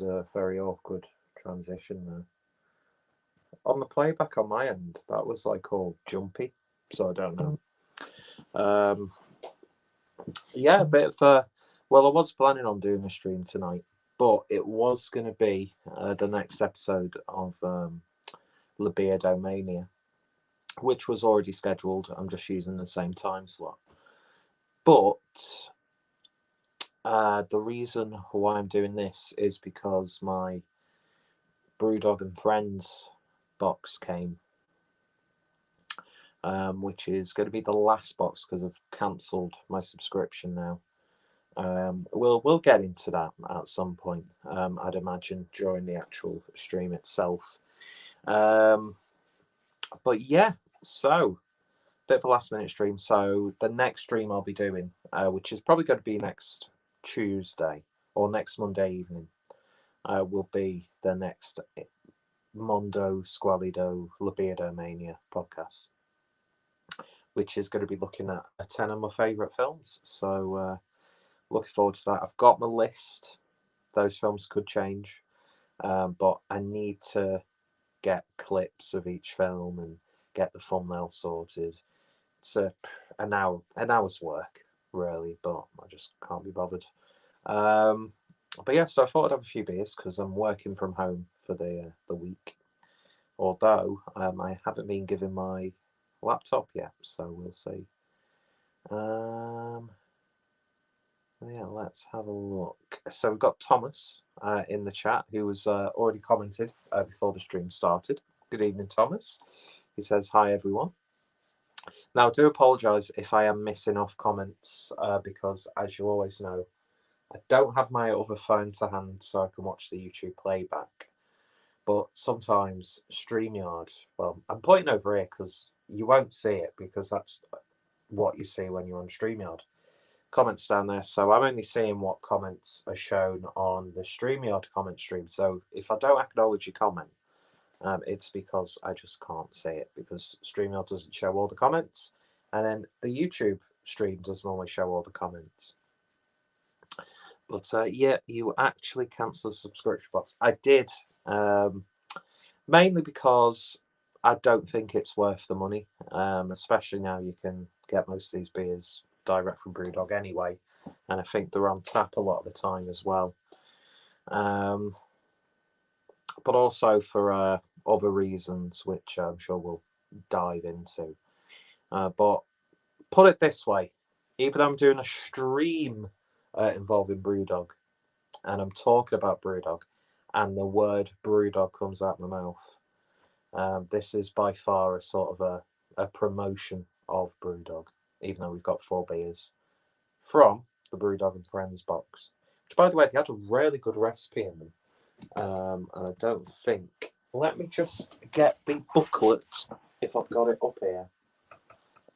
was a very awkward transition there. On the playback on my end, that was like all jumpy, so I don't know. Yeah, a bit of a... Well, I was planning on doing a stream tonight, but it was going to be the next episode of BRLO Mania, which was already scheduled. I'm just using the same time slot. But the reason why I'm doing this is because my Brewdog and Friends box came, which is going to be the last box because I've cancelled my subscription now. We'll get into that at some point. I'd imagine during the actual stream itself. But yeah, so bit of a last minute stream. So the next stream I'll be doing, which is probably going to be next Tuesday or next Monday evening, will be the next Mondo Squalido Libido Mania podcast, which is going to be looking at 10 of my favourite films. So looking forward to that. I've got my list. Those films could change, but I need to get clips of each film and get the thumbnail sorted. It's an hour's work, really, but I just can't be bothered. But yeah, so I thought I'd have a few beers because I'm working from home for the week. Although I haven't been given my laptop yet, so we'll see. Yeah, let's have a look. So we've got Thomas in the chat who was already commented before the stream started. Good evening, Thomas. He says, hi, everyone. Now, I do apologise if I am missing off comments because, as you always know, I don't have my other phone to hand so I can watch the YouTube playback. But sometimes StreamYard, well, I'm pointing over here because you won't see it because that's what you see when you're on StreamYard. Comments down there. So I'm only seeing what comments are shown on the StreamYard comment stream. So if I don't acknowledge your comment, it's because I just can't see it because StreamYard doesn't show all the comments. And then the YouTube stream doesn't always show all the comments. But yeah, you actually cancelled the subscription box. I did. Mainly because I don't think it's worth the money, especially now you can get most of these beers direct from Brewdog anyway, and I think they're on tap a lot of the time as well. But also for other reasons, which I'm sure we'll dive into. But put it this way, even though I'm doing a stream involving Brewdog, and I'm talking about Brewdog, and the word Brewdog comes out of my mouth, this is by far a sort of a promotion of Brewdog, even though we've got 4 beers from the Brewdog and Friends box. Which, by the way, they had a really good recipe in them. And I don't think... Let me just get the booklet, if I've got it up here.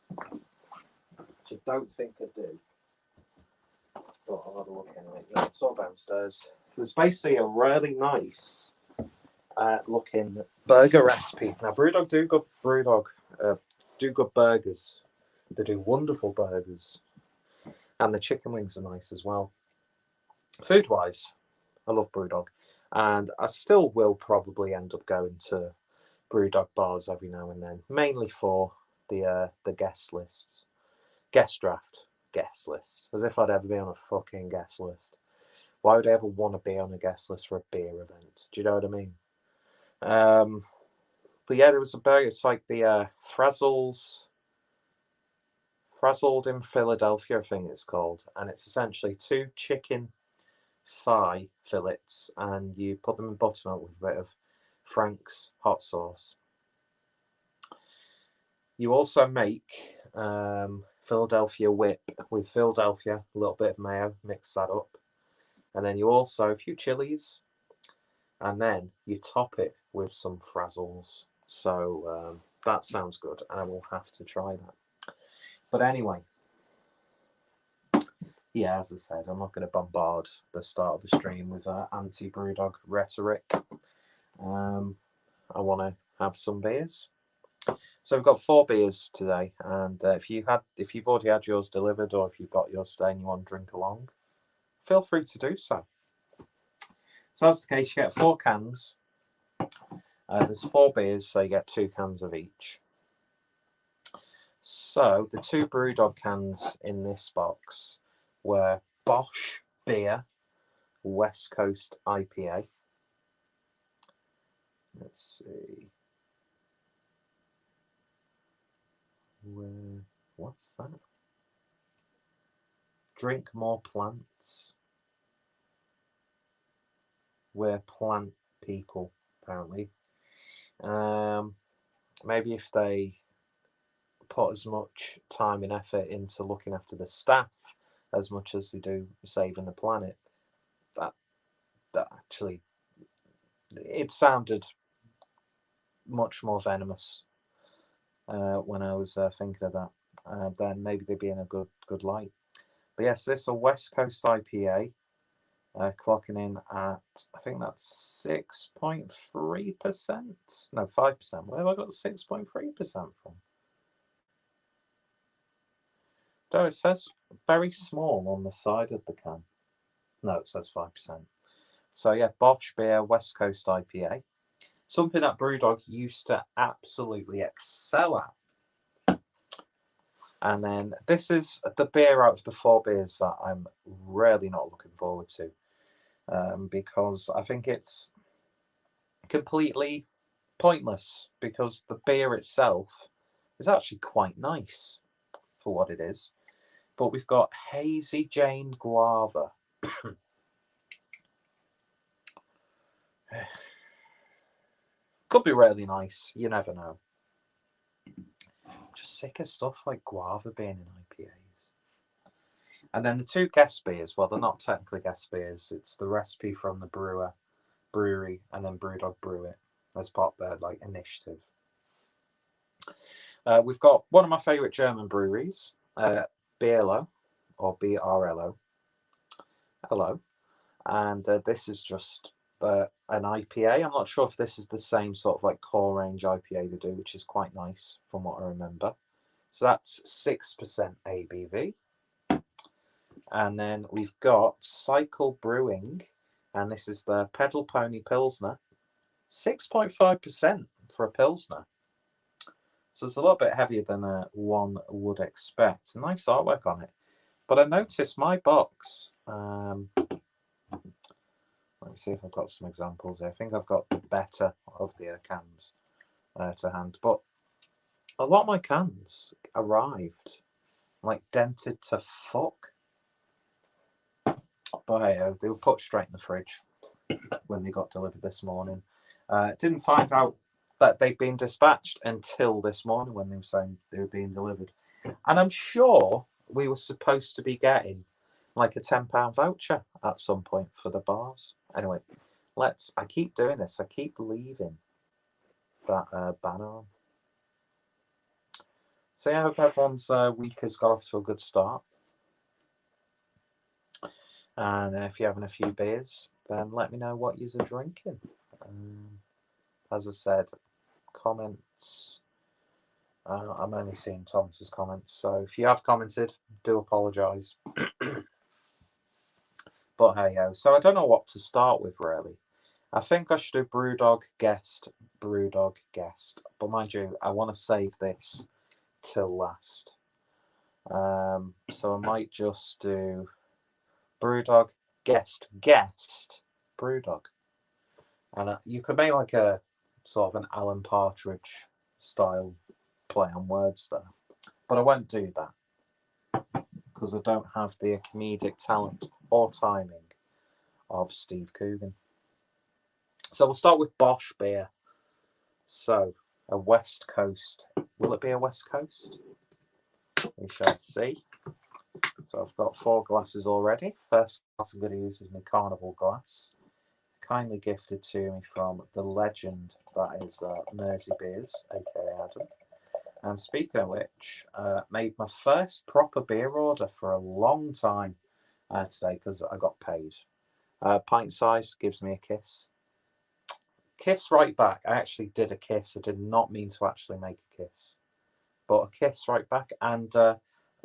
Which I don't think I do. But I'll have a look anyway. No, it's all downstairs. There's basically a really nice looking burger recipe. Now, Brewdog do good burgers. They do wonderful burgers. And the chicken wings are nice as well. Food-wise, I love Brewdog. And I still will probably end up going to Brewdog bars every now and then. Mainly for the guest lists. Guest draft. Guest list. As if I'd ever be on a fucking guest list. Why would I ever want to be on a guest list for a beer event? Do you know what I mean? But yeah, there was a burger. It's like the Frazzled in Philadelphia, I think it's called. And it's essentially 2 chicken thigh fillets and you put them in buttermilk with a bit of Frank's hot sauce. You also make Philadelphia whip with Philadelphia, a little bit of mayo, mix that up. And then you also, a few chilies, and then you top it with some Frazzles. So that sounds good, and I will have to try that. But anyway, yeah, as I said, I'm not going to bombard the start of the stream with anti-Brewdog rhetoric. I want to have some beers. So we've got 4 beers today, and if you've already had yours delivered, or if you've got yours today and you want to drink along, feel free to do so. So that's the case. You get 4 cans. There's 4 beers, so you get 2 cans of each. So the 2 Brewdog cans in this box were Bosch Beer West Coast IPA. Let's see. What's that? Drink more plants. We're plant people, apparently. Maybe if they put as much time and effort into looking after the staff as much as they do saving the planet, that actually, it sounded much more venomous when I was thinking of that. Then maybe they'd be in a good light. But yes, this is a West Coast IPA, clocking in at, I think that's 6.3%. No, 5%. Where have I got 6.3% from? No, it says very small on the side of the can. No, it says 5%. So yeah, Bosch Beer West Coast IPA. Something that Brewdog used to absolutely excel at. And then this is the beer out of the 4 beers that I'm really not looking forward to, because I think it's completely pointless, because the beer itself is actually quite nice for what it is. But we've got Hazy Jane Guava. Could be really nice, you never know. Just sick of stuff like guava being in IPAs. And then the 2 guest beers, well, they're not technically guest beers. It's the recipe from the brewery, and then Brewdog brew it as part of their initiative. We've got one of my favourite German breweries, BRLO, or BRLO. Hello. And this is just an IPA. I'm not sure if this is the same sort of core range IPA they do, which is quite nice from what I remember. So that's 6% ABV. And then we've got Cycle Brewing, and this is the Pedal Pony Pilsner, 6.5% for a Pilsner. So it's a little bit heavier than one would expect. Nice artwork on it. But I noticed my box, let me see if I've got some examples here. I think I've got the better of the cans to hand. But a lot of my cans arrived dented to fuck. But hey, they were put straight in the fridge when they got delivered this morning. Didn't find out that they'd been dispatched until this morning when they were saying they were being delivered. And I'm sure we were supposed to be getting a £10 voucher at some point for the bars. Anyway, I keep doing this. I keep leaving that banner on. So yeah, I hope everyone's week has got off to a good start. And if you're having a few beers, then let me know what you're drinking. As I said, comments. I'm only seeing Thomas's comments, so if you have commented, do apologise. But hey ho. So I don't know what to start with really. I think I should do Brewdog guest. But mind you, I want to save this till last. So I might just do Brewdog guest Brewdog, and you could make a sort of an Alan Partridge style play on words there, but I won't do that because I don't have the comedic talent or timing of Steve Coogan. So we'll start with Bosch beer. So a West Coast. Will it be a West Coast? We shall see. So I've got 4 glasses already. First glass I'm going to use is my Carnival glass, kindly gifted to me from the legend that is Mersey Beers, aka Adam. And speaking of which, made my first proper beer order for a long time today because I got paid. Pint size gives me a kiss. Kiss right back. I actually did a kiss. I did not mean to actually make a kiss, but a kiss right back. And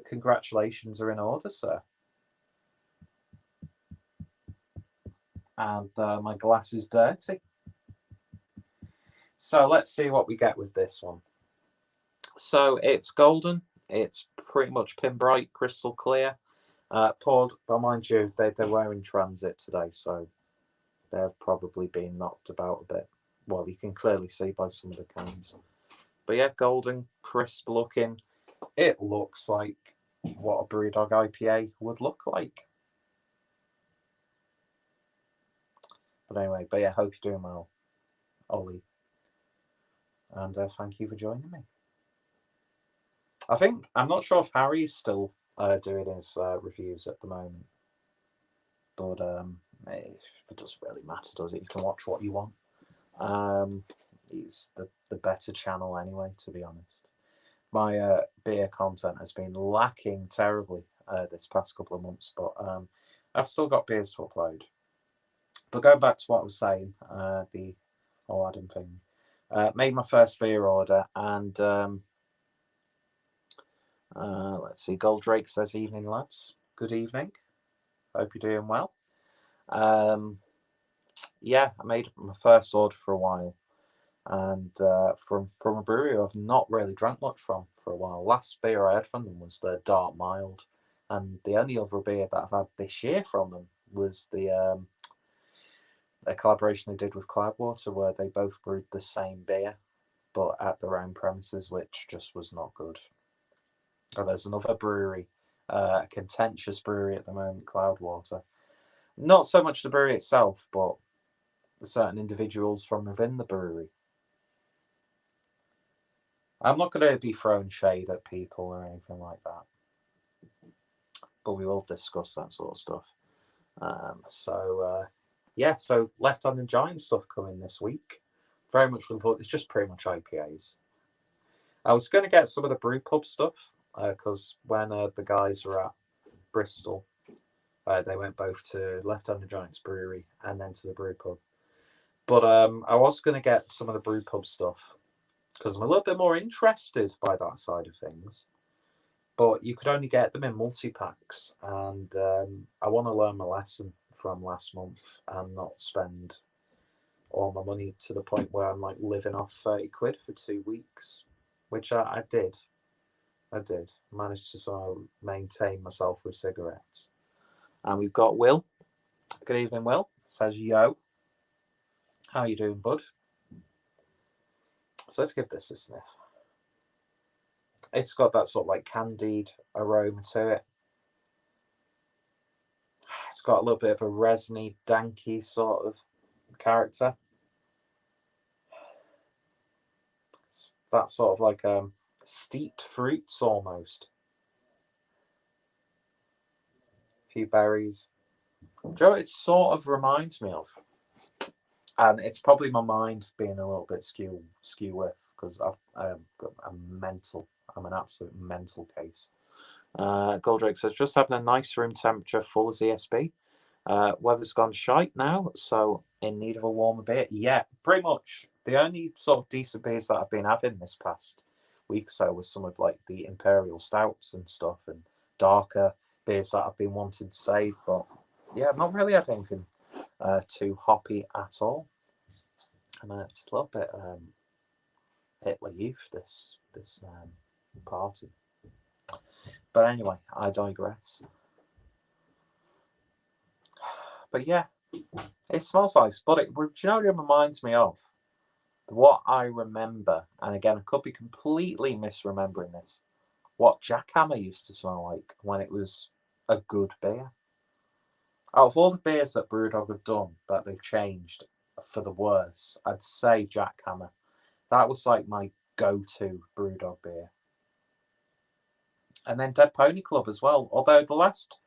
congratulations are in order, sir. and my glass is dirty. So let's see what we get with this one. So it's golden. It's pretty much pin bright, crystal clear. Poured, but mind you, they were in transit today, so they've probably been knocked about a bit. Well, you can clearly see by some of the cans. But yeah, golden, crisp looking. It looks like what a Brewdog IPA would look like. But anyway, yeah, hope you're doing well, Ollie. And thank you for joining me. I'm not sure if Harry's still doing his reviews at the moment. But it doesn't really matter, does it? You can watch what you want. It's the better channel anyway, to be honest. My beer content has been lacking terribly this past couple of months, but I've still got beers to upload. But going back to what I was saying, the whole Adam thing, made my first beer order, and let's see, Goldrake says, "Evening, lads. Good evening. Hope you're doing well." Yeah, I made my first order for a while, and from a brewery I've not really drank much from for a while. Last beer I had from them was the Dark Mild, and the only other beer that I've had this year from them was the a collaboration they did with Cloudwater, where they both brewed the same beer, but at their own premises, which just was not good. Oh, there's another brewery, a contentious brewery at the moment, Cloudwater. Not so much the brewery itself, but certain individuals from within the brewery. I'm not going to be throwing shade at people or anything like that, but we will discuss that sort of stuff. Yeah, so Left Hand and Giant stuff coming this week. Very much looking forward. It's just pretty much IPAs. I was going to get some of the brew pub stuff because when the guys were at Bristol, they went both to Left Hand and Giant's brewery and then to the brew pub. But I was going to get some of the brew pub stuff because I'm a little bit more interested by that side of things. But you could only get them in multi-packs, and I want to learn my lesson from last month and not spend all my money to the point where I'm like living off 30 quid for 2 weeks, which I did. I did. Managed to sort of maintain myself with cigarettes. And we've got Will. Good evening, Will. Says, yo. How you doing, bud? So let's give this a sniff. It's got that sort of like candied aroma to it. It's got a little bit of a resiny, danky sort of character. It's that sort of like steeped fruits almost. A few berries. Do you know what it sort of reminds me of? And it's probably my mind being a little bit skew with, because I'm an absolute mental case. Goldrake says, just having a nice room temperature, full as ESB. Weather's gone shite now, so in need of a warmer beer. Yeah, pretty much. The only sort of decent beers that I've been having this past week or so was some of like the Imperial Stouts and stuff, and darker beers that I've been wanting to save. But yeah, I've not really had anything too hoppy at all. And it's a little bit Hitler Youth, this party. But anyway, I digress. But yeah, it smells nice. But do you know what it reminds me of? What I remember, and again, I could be completely misremembering this, what Jackhammer used to smell like when it was a good beer. Out of all the beers that Brewdog have done that they've changed for the worse, I'd say Jackhammer. That was like my go-to Brewdog beer. And then Dead Pony Club as well. Although the last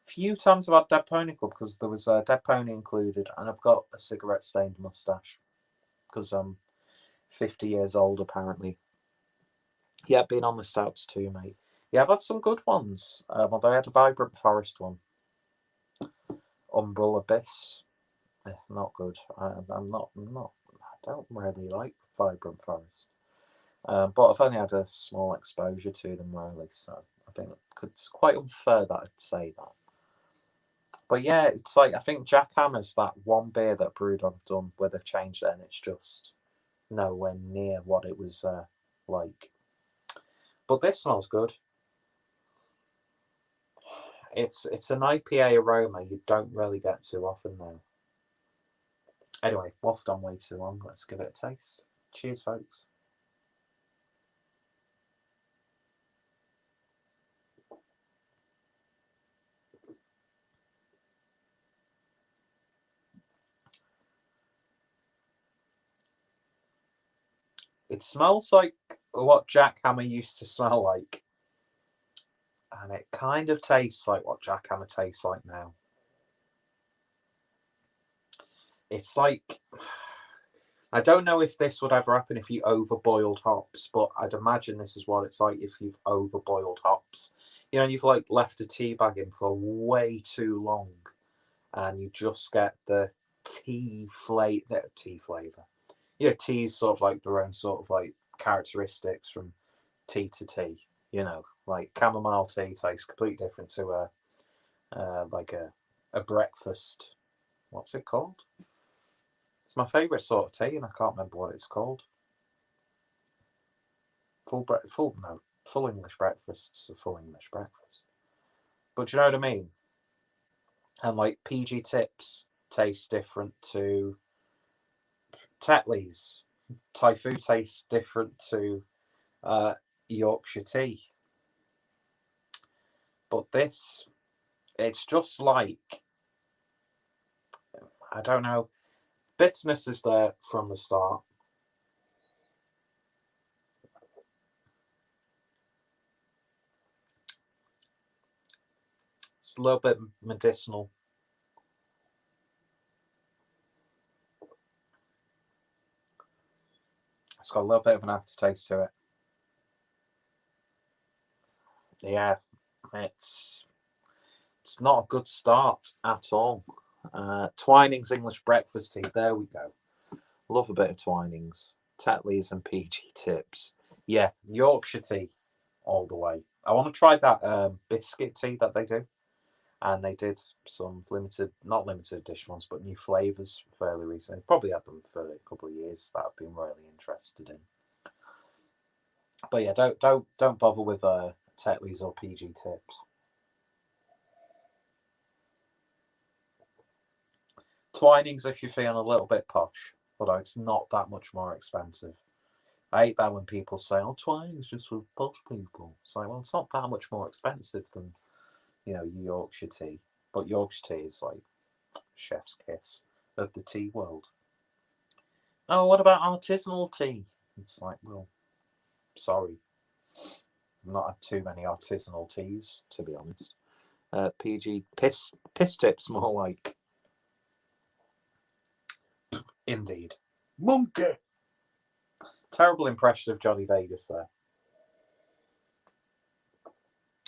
few times I've had Dead Pony Club, because there was a Dead Pony included, and I've got a cigarette-stained moustache because I'm 50 years old apparently. Yeah, been on the stouts too, mate. Yeah, I've had some good ones. Although I had a Vibrant Forest one. Umbral Abyss. Not good. I don't really like Vibrant Forest. But I've only had a small exposure to them really, so I think it's quite unfair that I'd say that. But yeah, it's like, I think Jackhammer's that one beer that Brewdog have done where they've changed it, and it's just nowhere near what it was like. But this smells good. It's an IPA aroma you don't really get too often now. Anyway, waffled on way too long. Let's give it a taste. Cheers, folks. It smells like what Jackhammer used to smell like. And it kind of tastes like what Jackhammer tastes like now. It's like, I don't know if this would ever happen if you overboiled hops, but I'd imagine this is what it's like if you've overboiled hops. You know, you've like left a tea bag in for way too long, and you just get the tea flavor. Yeah, tea's sort of like their own sort of like characteristics from tea to tea. You know, like chamomile tea tastes completely different to like a breakfast. What's it called? It's my favourite sort of tea, and I can't remember what it's called. Full English breakfast's a full English breakfast. But do you know what I mean? And like PG Tips tastes different to Tetley's. Thai food tastes different to Yorkshire tea. But this, it's just like, I don't know, bitterness is there from the start. It's a little bit medicinal. It's got a little bit of an aftertaste to it. Yeah, it's not a good start at all. Twinings English breakfast tea. There we go. Love a bit of Twinings. Tetley's and PG Tips. Yeah, Yorkshire tea all the way. I want to try that biscuit tea that they do. And they did some not limited edition ones, but new flavours fairly recently. Probably had them for a couple of years that I've been really interested in. But yeah, don't bother with Tetley's or PG Tips. Twinings if you're feeling a little bit posh, although it's not that much more expensive. I hate that when people say, "Oh, Twinings just for posh people." It's like, well, it's not that much more expensive than Yorkshire tea, but Yorkshire tea is like chef's kiss of the tea world. Oh, what about artisanal tea? It's like, well, sorry, I've not had too many artisanal teas to be honest. PG piss tips more like. Indeed. Monkey! Terrible impression of Johnny Vegas there.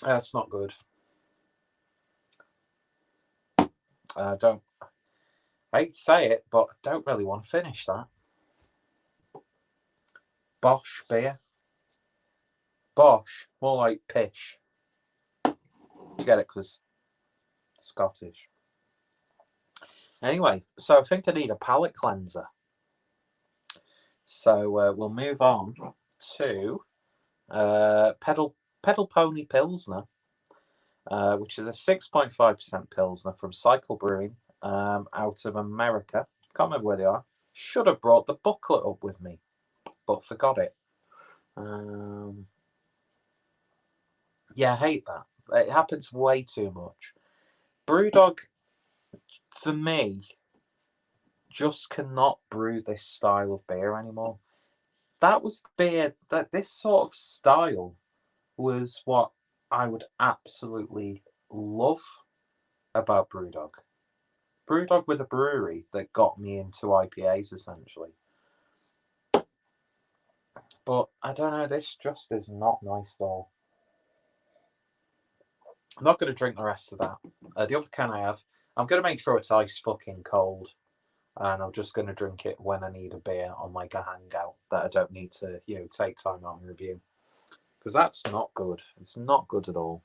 That's not good. I hate to say it, but I don't really want to finish that. Bosch beer. Bosch, more like pish. You get it because Scottish. Anyway, so I think I need a palate cleanser. So we'll move on to Pedal Pony Pilsner, which is a 6.5% Pilsner from Cycle Brewing out of America. Can't remember where they are. Should have brought the booklet up with me, but forgot it. Yeah, I hate that. It happens way too much. Brewdog, for me, just cannot brew this style of beer anymore. That was the beer, that this sort of style was what I would absolutely love about Brewdog. Brewdog with a brewery that got me into IPAs, essentially. But I don't know, this just is not nice at all. I'm not going to drink the rest of that. The other can I have, I'm going to make sure it's ice fucking cold. And I'm just going to drink it when I need a beer on like a hangout that I don't need to, take time out and review. Because that's not good. It's not good at all.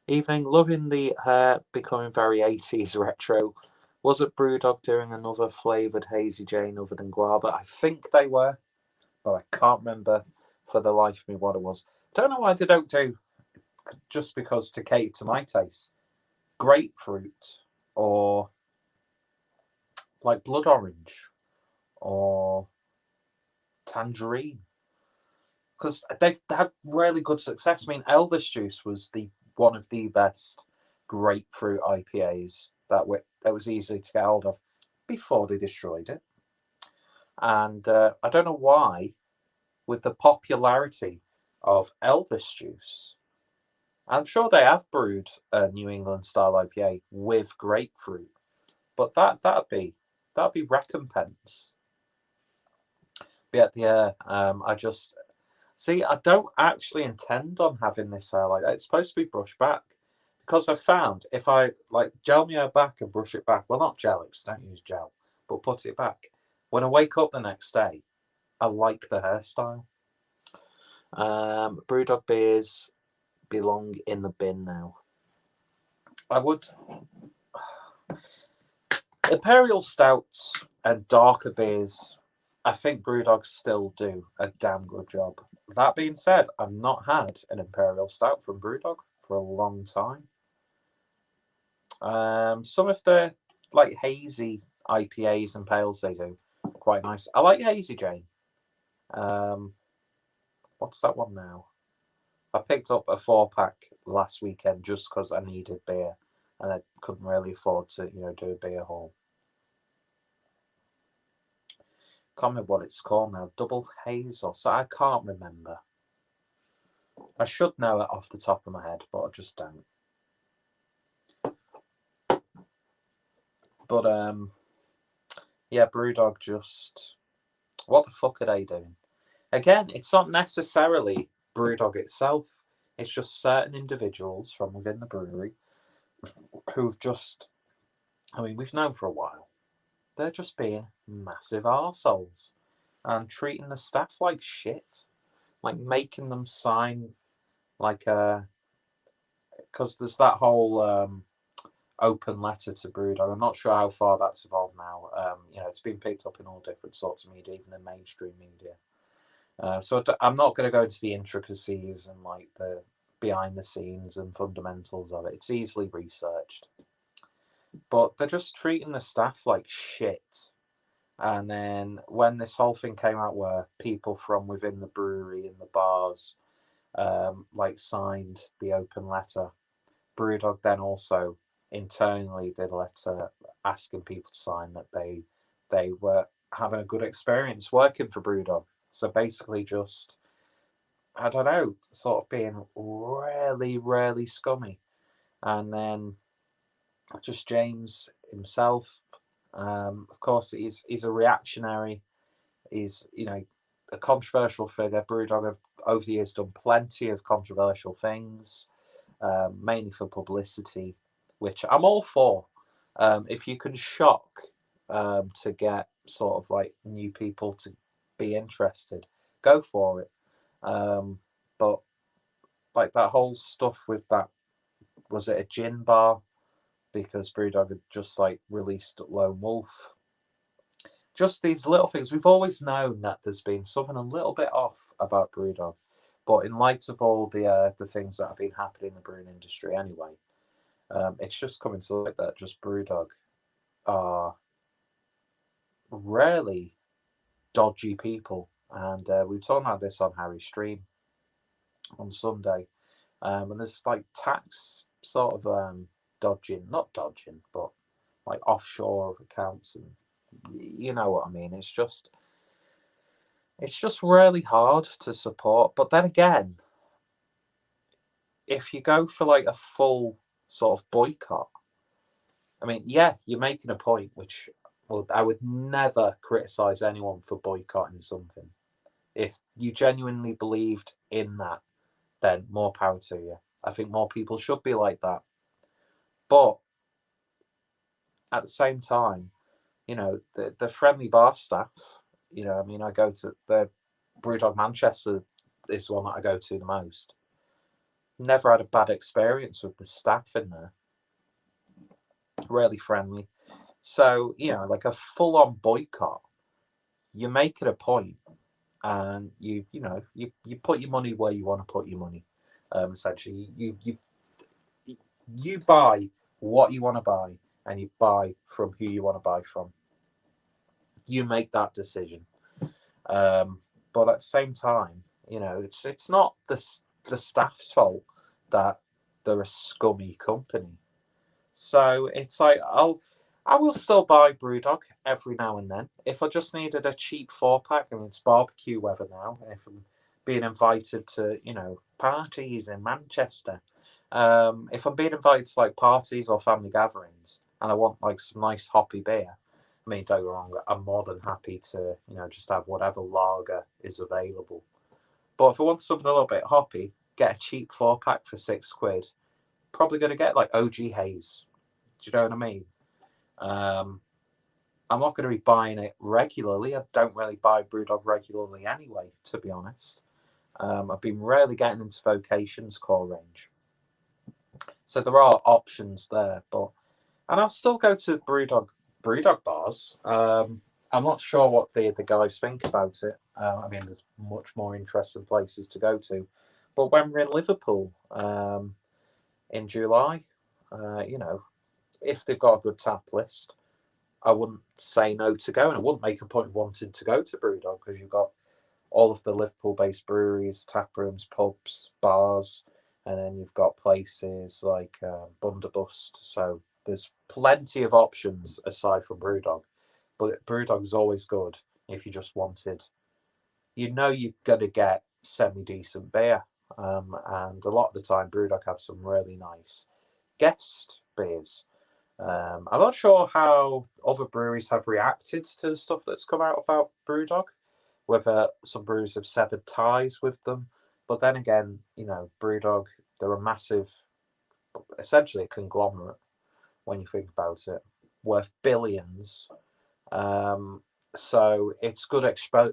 Evening, loving the hair becoming very 80s retro. Wasn't Brewdog doing another flavoured Hazy Jane other than guava? I think they were, but I can't remember for the life of me what it was. Don't know why they don't do, just because to cater to my taste, grapefruit or like blood orange or tangerine. Because they've had really good success. I mean, Elvis Juice was the one of the best grapefruit IPAs that was easy to get hold of before they destroyed it. And I don't know why, with the popularity of Elvis Juice, I'm sure they have brewed a New England style IPA with grapefruit, but that'd be recompense. But yeah, I just see. I don't actually intend on having this hair like that. It's supposed to be brushed back because I found if I like gel my hair back and brush it back, well, not gel it, 'cause I don't use gel, but put it back. When I wake up the next day, I like the hairstyle. Brewdog beers belong in the bin now. I would Imperial stouts and darker beers. I think Brewdogs still do a damn good job. That being said, I've not had an Imperial Stout from Brewdog for a long time. Some of the like hazy IPAs and pales they do quite nice. I like Hazy Jane. What's that one now? I picked up a 4-pack last weekend just because I needed beer and I couldn't really afford to, do a beer haul. Can't remember what it's called now. Double hazel. So I can't remember. I should know it off the top of my head, but I just don't. But yeah, Brewdog just what the fuck are they doing? Again, it's not necessarily Brewdog itself. It's just certain individuals from within the brewery who've just I mean, we've known for a while. They're just being massive arseholes and treating the staff like shit. Like making them sign like a because there's that whole open letter to Brewdog. I'm not sure how far that's evolved now. It's been picked up in all different sorts of media, even in mainstream media. So I'm not going to go into the intricacies and like the behind the scenes and fundamentals of it. It's easily researched, but they're just treating the staff like shit. And then when this whole thing came out, where people from within the brewery and the bars, like signed the open letter, Brewdog then also internally did a letter asking people to sign that they were having a good experience working for Brewdog. So basically, just I don't know, sort of being really, really scummy, and then just James himself. Of course, he's a reactionary. He's a controversial figure. Brewdog have over the years done plenty of controversial things, mainly for publicity, which I'm all for. If you can shock to get sort of like new people to be interested, go for it. But like that whole stuff with that, was it a gin bar? Because Brewdog had just like released Lone Wolf. Just these little things. We've always known that there's been something a little bit off about Brewdog, but in light of all the things that have been happening in the brewing industry anyway, it's just coming to light that just Brewdog are really dodgy people, and we were talking about this on Harry's stream on Sunday, and there's like tax sort of dodging, not dodging, but like offshore accounts, and you know what I mean. It's just really hard to support. But then again, if you go for like a full sort of boycott, I mean, yeah, you're making a point, which well, I would never criticize anyone for boycotting something. If you genuinely believed in that, then more power to you. I think more people should be like that. But at the same time, the friendly bar staff, I mean, I go to the Brewdog Manchester is the one that I go to the most. Never had a bad experience with the staff in there. Really friendly. So, like a full-on boycott, you make it a point, and you put your money where you want to put your money. Essentially, you buy what you want to buy, and you buy from who you want to buy from. You make that decision. But at the same time, it's not the staff's fault that they're a scummy company. So it's like I will still buy Brewdog every now and then if I just needed a cheap 4-pack. I mean, it's barbecue weather now. If I'm being invited to parties in Manchester, if I'm being invited to like parties or family gatherings, and I want like some nice hoppy beer, I mean, don't get me wrong, I'm more than happy to just have whatever lager is available. But if I want something a little bit hoppy, get a cheap 4-pack for £6. Probably going to get like OG Haze. Do you know what I mean? I'm not going to be buying it regularly. I don't really buy Brewdog regularly anyway, to be honest. I've been rarely getting into Vocation's core range. So there are options there, and I'll still go to Brewdog bars. I'm not sure what the guys think about it. I mean, there's much more interesting places to go to. But when we're in Liverpool in July, if they've got a good tap list, I wouldn't say no to go, and I wouldn't make a point of wanting to go to Brewdog because you've got all of the Liverpool-based breweries, tap rooms, pubs, bars, and then you've got places like Bunderbust. So there's plenty of options aside from Brewdog. But Brewdog's always good if you just wanted, you're going to get semi-decent beer. And a lot of the time, Brewdog have some really nice guest beers. I'm not sure how other breweries have reacted to the stuff that's come out about Brewdog, whether some breweries have severed ties with them. But then again, Brewdog, they're a massive, essentially a conglomerate when you think about it, worth billions. So it's good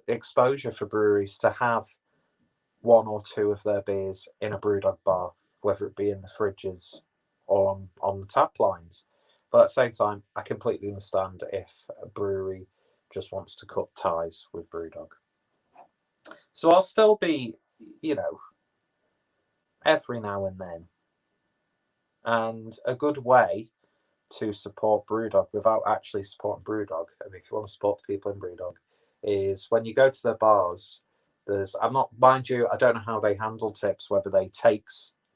exposure for breweries to have one or two of their beers in a Brewdog bar, whether it be in the fridges or on the tap lines. But at the same time, I completely understand if a brewery just wants to cut ties with Brewdog. So I'll still be, every now and then. And a good way to support Brewdog without actually supporting Brewdog, I mean, if you want to support the people in Brewdog, is when you go to their bars, mind you, I don't know how they handle tips, whether they take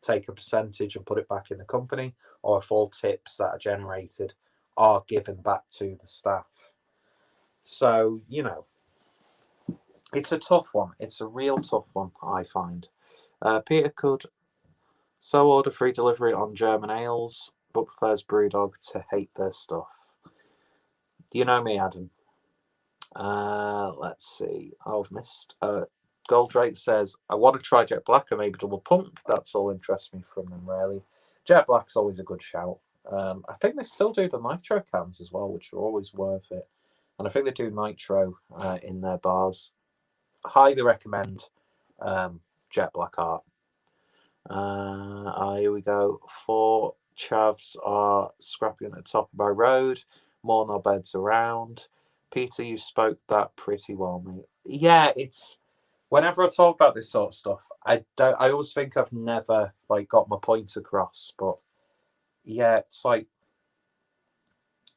a percentage and put it back in the company, or if all tips that are generated are given back to the staff. So, it's a tough one. It's a real tough one, I find. Peter could order free delivery on German ales, but prefers Brewdog to hate their stuff. You know me, Adam. Let's see. I've missed. Goldrake says, I want to try Jet Black and maybe Double Pump. That's all interests me from them, really. Jet Black's always a good shout. I think they still do the Nitro cans as well, which are always worth it. And I think they do Nitro in their bars. Highly recommend Jet Black art. Here we go. 4 chavs are scrapping at the top of my road. More knobheads around. Peter, you spoke that pretty well, mate. Yeah, it's whenever I talk about this sort of stuff, I always think I've never got my point across. But yeah, it's like,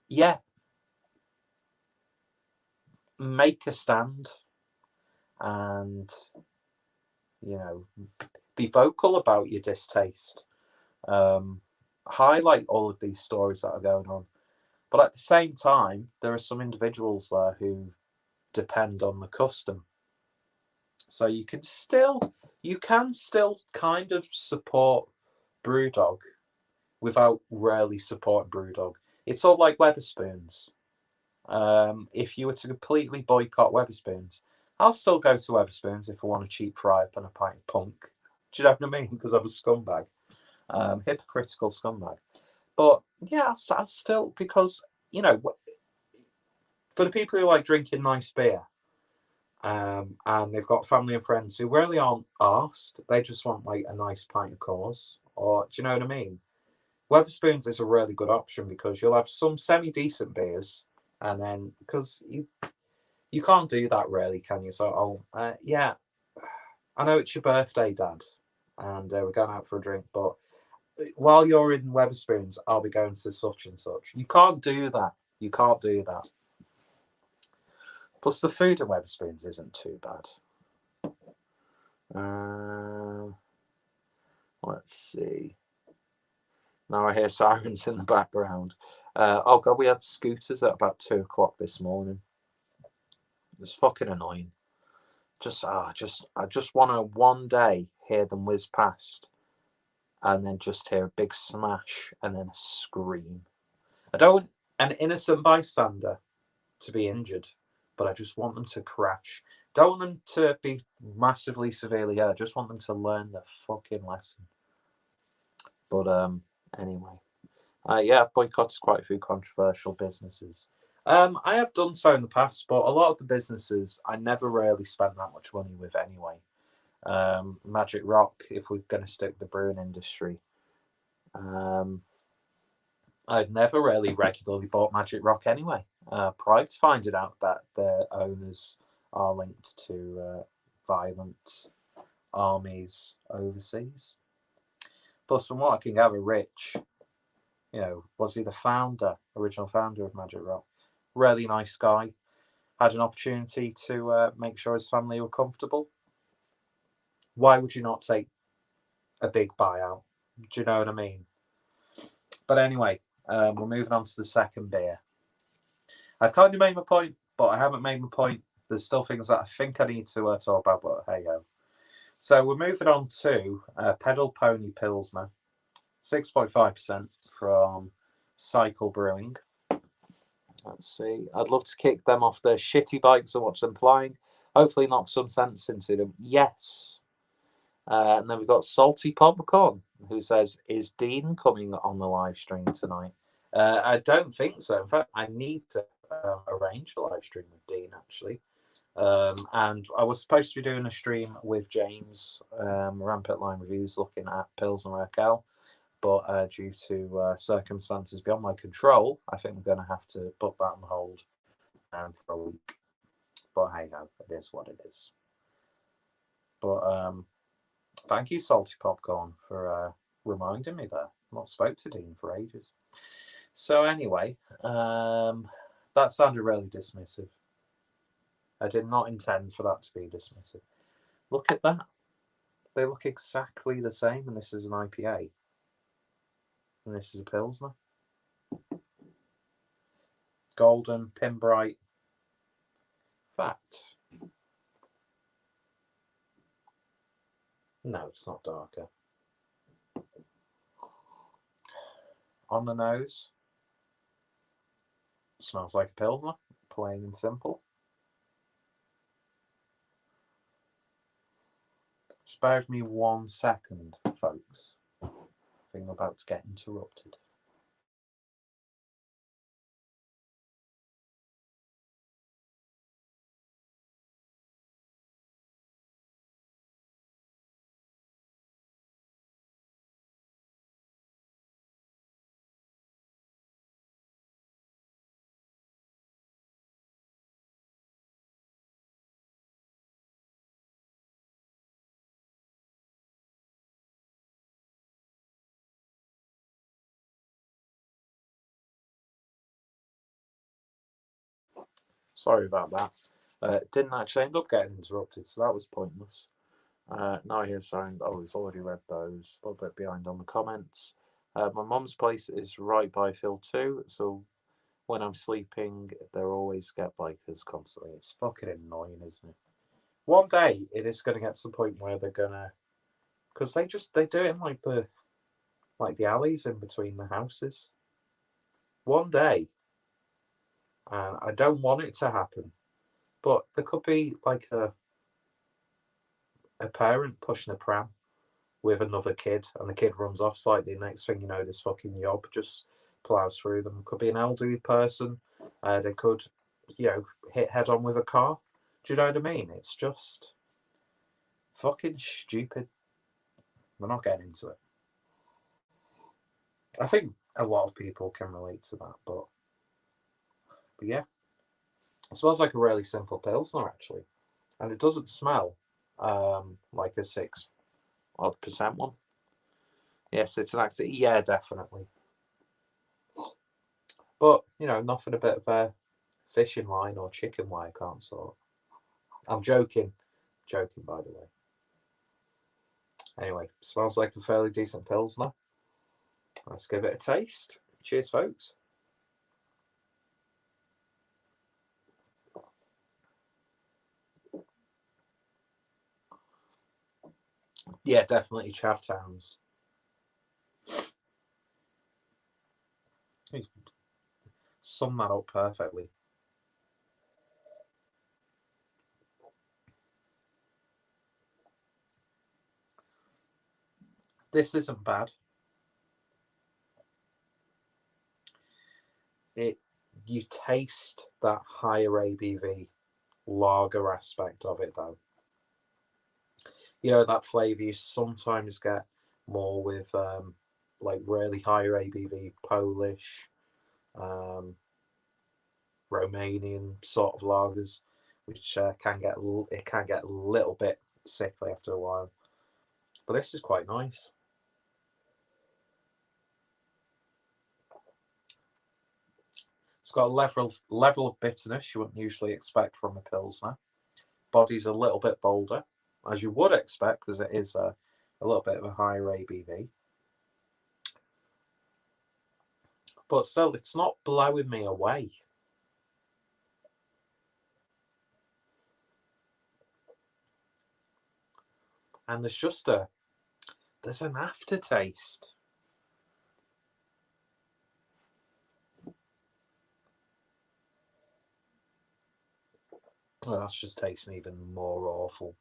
yeah, make a stand and be vocal about your distaste. Highlight all of these stories that are going on. But at the same time, there are some individuals there who depend on the custom. So you can still kind of support Brewdog without really supporting Brewdog. It's all like Wetherspoons. If you were to completely boycott Wetherspoons, I'll still go to Wetherspoons if I want a cheap fry up and a pint of punk. Do you know what I mean? Because I'm a scumbag. Hypocritical scumbag. But yeah, I'll still, because, for the people who like drinking nice beer, And they've got family and friends who really aren't arsed. They just want like a nice pint of Coors, or do you know what I mean? Wetherspoons is a really good option because you'll have some semi-decent beers, and then because you can't do that really, can you? So yeah, I know it's your birthday, Dad, and we're going out for a drink, but while you're in Wetherspoons, I'll be going to such and such. You can't do that. You can't do that. Plus, the food in Wetherspoons isn't too bad. Let's see. Now I hear sirens in the background. Oh god, we had scooters at about 2 o'clock this morning. It's fucking annoying. I just want to one day hear them whiz past, and then just hear a big smash and then a scream. I don't want an innocent bystander to be injured, but I just want them to crash. Don't want them to be massively severely hurt. I just want them to learn the fucking lesson. But anyway, yeah, I've boycotted quite a few controversial businesses. I have done so in the past, but a lot of the businesses I never really spent that much money with anyway. Magic Rock, if we're going to stick with the brewing industry. I'd never really regularly bought Magic Rock anyway. Prior to finding out that their owners are linked to violent armies overseas. Plus, from what I can gather, Rich, was he the original founder of Magic Rock? Really nice guy. Had an opportunity to make sure his family were comfortable. Why would you not take a big buyout? Do you know what I mean? But anyway, we're moving on to the second beer. I've kind of made my point, but I haven't made my point. There's still things that I think I need to talk about, but hey ho. So we're moving on to Pedal Pony Pilsner, 6.5% from Cycle Brewing. Let's see. I'd love to kick them off their shitty bikes and watch them flying. Hopefully knock some sense into them. Yes. And then we've got Salty Popcorn, who says, is Dean coming on the live stream tonight? I don't think so. In fact, I need to arrange a live stream with Dean, actually. And I was supposed to be doing a stream with James, Rampant Line Reviews, looking at Pilsner Urquell. But due to circumstances beyond my control, I think we're going to have to put that on hold for a week. But hey, no, it is what it is. But thank you, Salty Popcorn, for reminding me there. I've not spoke to Dean for ages. So anyway, that sounded really dismissive. I did not intend for that to be dismissive. Look at that. They look exactly the same, and this is an IPA. And this is a Pilsner. Golden, pin bright. Fact. No, it's not darker. On the nose. Smells like a Pilsner. Plain and simple. Just bear with me 1 second, folks. I think I'm about to get interrupted. Sorry about that. Didn't actually end up getting interrupted, so that was pointless. Now I hear sound. Oh, we've already read those. A little bit behind on the comments. My mum's place is right by Phil too, so when I'm sleeping, there always get bikers constantly. It's fucking annoying, isn't it? One day it is going to get to the point where they're gonna, because they do it in like the alleys in between the houses. One day, and I don't want it to happen, but there could be like a parent pushing a pram with another kid, and the kid runs off slightly. Next thing you know, this fucking yob just plows through them. Could be an elderly person. They could, hit head on with a car. Do you know what I mean? It's just fucking stupid. We're not getting into it. I think a lot of people can relate to that, but yeah. It smells like a really simple Pilsner, actually. And it doesn't smell like a 6% one. Yes, it's an accident. Yeah, definitely. But, nothing a bit of a fishing line or chicken wire can't sort. I'm joking. Joking, by the way. Anyway, smells like a fairly decent Pilsner. Let's give it a taste. Cheers, folks. Yeah, definitely Chavtowns. Sum that up perfectly. This isn't bad. You taste that higher ABV lager aspect of it, though. That flavour you sometimes get more with like really higher ABV Polish, Romanian sort of lagers, which can get a little bit sickly after a while. But this is quite nice. It's got a level of bitterness you wouldn't usually expect from a Pilsner. Body's a little bit bolder, as you would expect, because it is a little bit of a higher ABV. But still, it's not blowing me away. And there's an aftertaste. Oh, that's just tasting even more awful.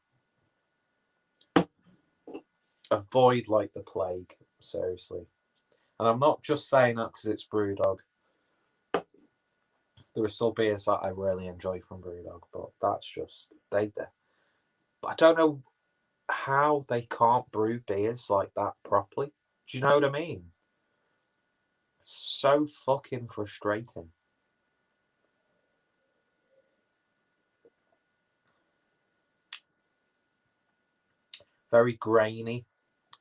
Avoid like the plague, seriously. And I'm not just saying that because it's Brewdog. There are still beers that I really enjoy from Brewdog, but that's just But I don't know how they can't brew beers like that properly. Do you know what I mean? It's so fucking frustrating. Very grainy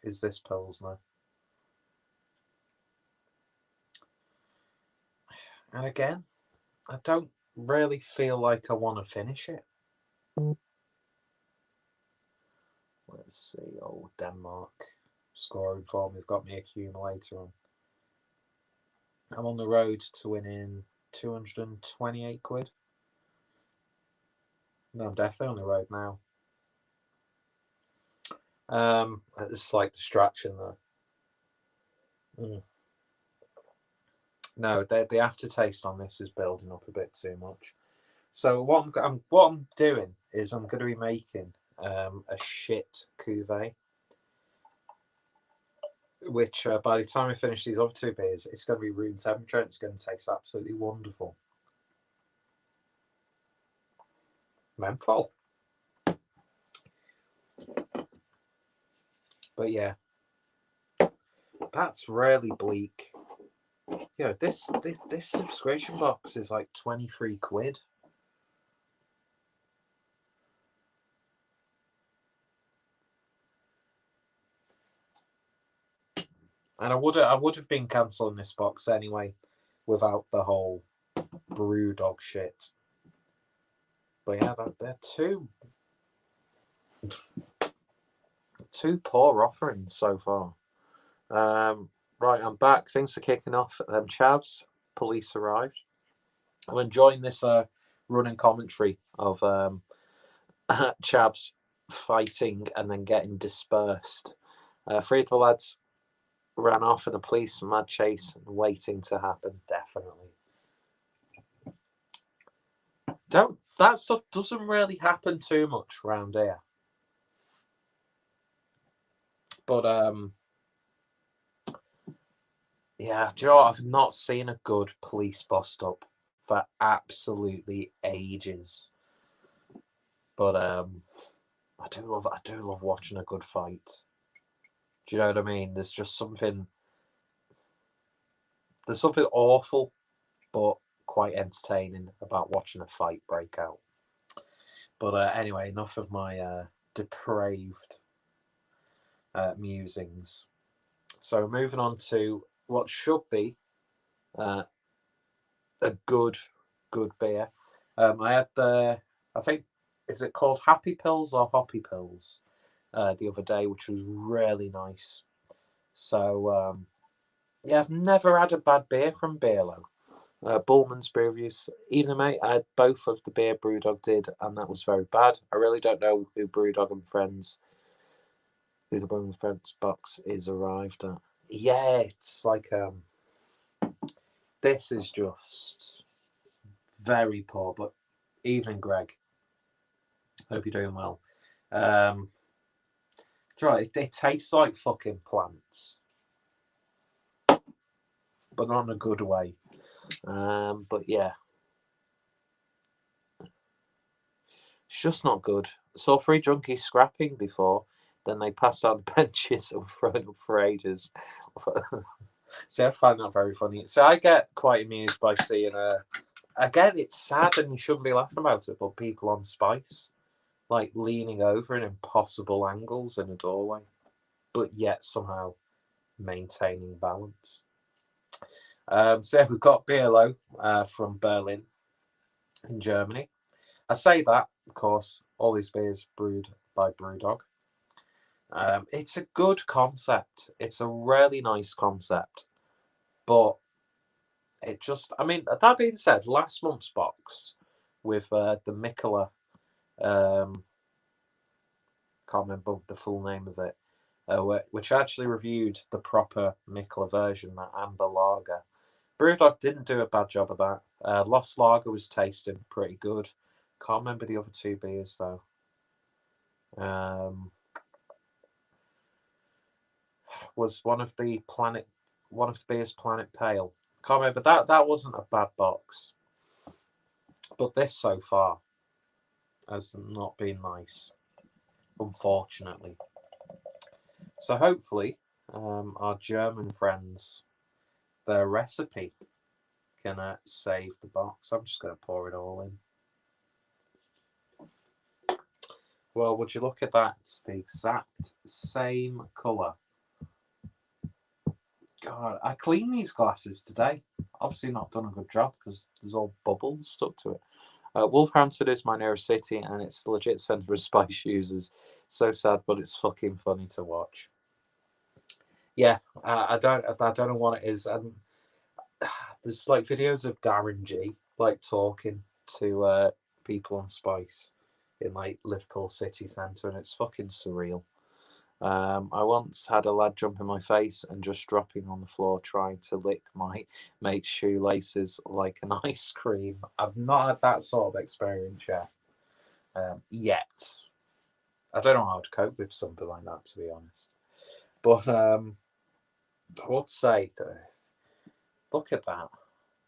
is this Pilsner. And again, I don't really feel like I want to finish it. Let's see. Oh, Denmark scoring form. They've got me accumulator on. I'm on the road to winning 228 quid. No, I'm definitely on the road now. It's a slight distraction though. No, the aftertaste on this is building up a bit too much. So what I'm doing is I'm going to be making a shit cuvee, which by the time I finish these other two beers, it's going to be room temperature. It's going to taste absolutely wonderful. Menthol. But yeah, that's really bleak. This subscription box is like 23 quid. And I would have been cancelling this box anyway without the whole Brewdog shit. But yeah, they're two poor offerings so far. Right, I'm back. Things are kicking off. Chavs, police arrived. I'm enjoying this running commentary of Chavs fighting and then getting dispersed. Three of the lads ran off in a police mad chase and waiting to happen, definitely. That stuff doesn't really happen too much around here. But yeah, do you know what? I've not seen a good police bust up for absolutely ages. But I do love watching a good fight. Do you know what I mean? There's something awful but quite entertaining about watching a fight break out. But anyway, enough of my depraved musings. So moving on to what should be a good beer. I had I think, is it called Happy Pills or Hoppy Pills the other day, which was really nice. So yeah, I've never had a bad beer from BRLO. Bullman's Brew Reviews. Even mate, I had both of the beer Brewdog did, and that was very bad. I really don't know who Brewdog and Friends, who the Brewing Friends box is arrived at. Yeah, it's like this is just very poor. But evening, Greg. Hope you're doing well. Right, it tastes like fucking plants, but not in a good way. But yeah, it's just not good. Saw 3 junkies scrapping before, then they passed out the benches and thrown up for ages. So I find that very funny. So I get quite amused by seeing again, it's sad and you shouldn't be laughing about it, but people on Spice, like leaning over in impossible angles in a doorway, but yet somehow maintaining balance. So we've got BRLO from Berlin in Germany. I say that, of course, all these beers brewed by Brewdog. It's a good concept. It's a really nice concept. But it just, I mean, that being said, last month's box with the Mikkeller, can't remember the full name of it, which actually reviewed the proper Mikkeller version, that Amber Lager. Brewdog didn't do a bad job of that. Lost Lager was tasting pretty good. Can't remember the other 2 beers though. Was one of the beers Planet Pale. Can't remember that wasn't a bad box. But this so far has not been nice, unfortunately. So hopefully, our German friends, their recipe can save the box. I'm just going to pour it all in. Well, would you look at that? It's the exact same colour. God, I cleaned these glasses today. Obviously not done a good job because there's all bubbles stuck to it. Wolverhampton is my nearest city, and it's the legit centre of Spice users. So sad, but it's fucking funny to watch. Yeah, I don't know what it is. There's like videos of Darren G like talking to people on Spice in like Liverpool city centre, and it's fucking surreal. I once had a lad jump in my face and just dropping on the floor trying to lick my mate's shoelaces like an ice cream. I've not had that sort of experience yet. Yet. I don't know how to cope with something like that, to be honest. But I would say, look at that.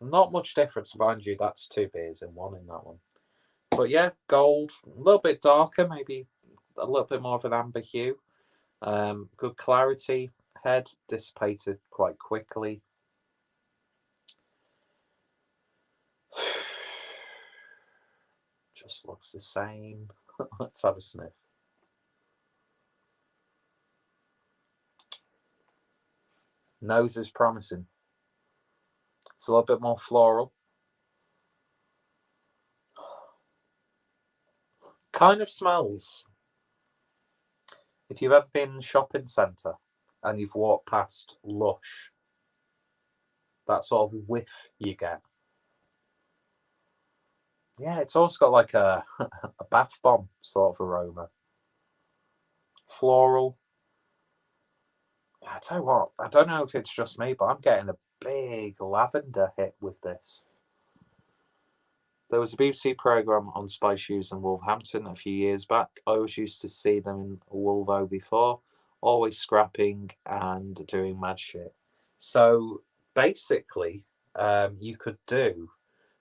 Not much difference, mind you. That's 2 beers in one in that one. But yeah, gold, a little bit darker, maybe a little bit more of an amber hue. Good clarity. Head dissipated quite quickly. Just looks the same. Let's have a sniff. Nose is promising. It's a little bit more floral. Kind of smells. If you've ever been in a shopping centre and you've walked past Lush, that sort of whiff you get. Yeah, it's also got like a bath bomb sort of aroma. Floral. I tell you what, I don't know if it's just me, but I'm getting a big lavender hit with this. There was a BBC programme on Spice Shoes in Wolverhampton a few years back. I always used to see them in Wolvo before, always scrapping and doing mad shit. So basically, you could do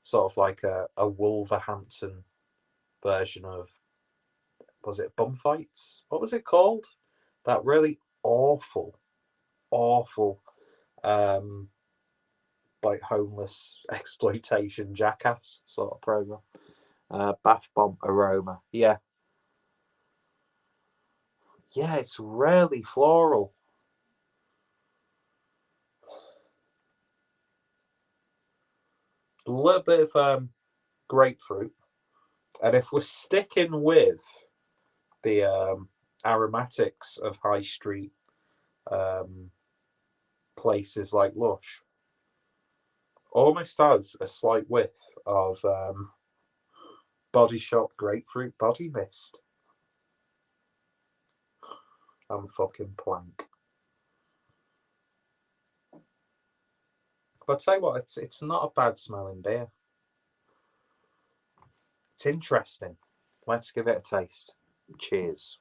sort of like a Wolverhampton version of was it Bum Fights? What was it called? That really awful like homeless exploitation jackass sort of program. Bath Bomb Aroma. Yeah, it's really floral. A little bit of grapefruit, and if we're sticking with the aromatics of high street places like Lush, almost has a slight whiff of Body Shop grapefruit body mist. I'm fucking plank. But I'll tell you what, it's not a bad smelling beer. It's interesting. Let's give it a taste. Cheers.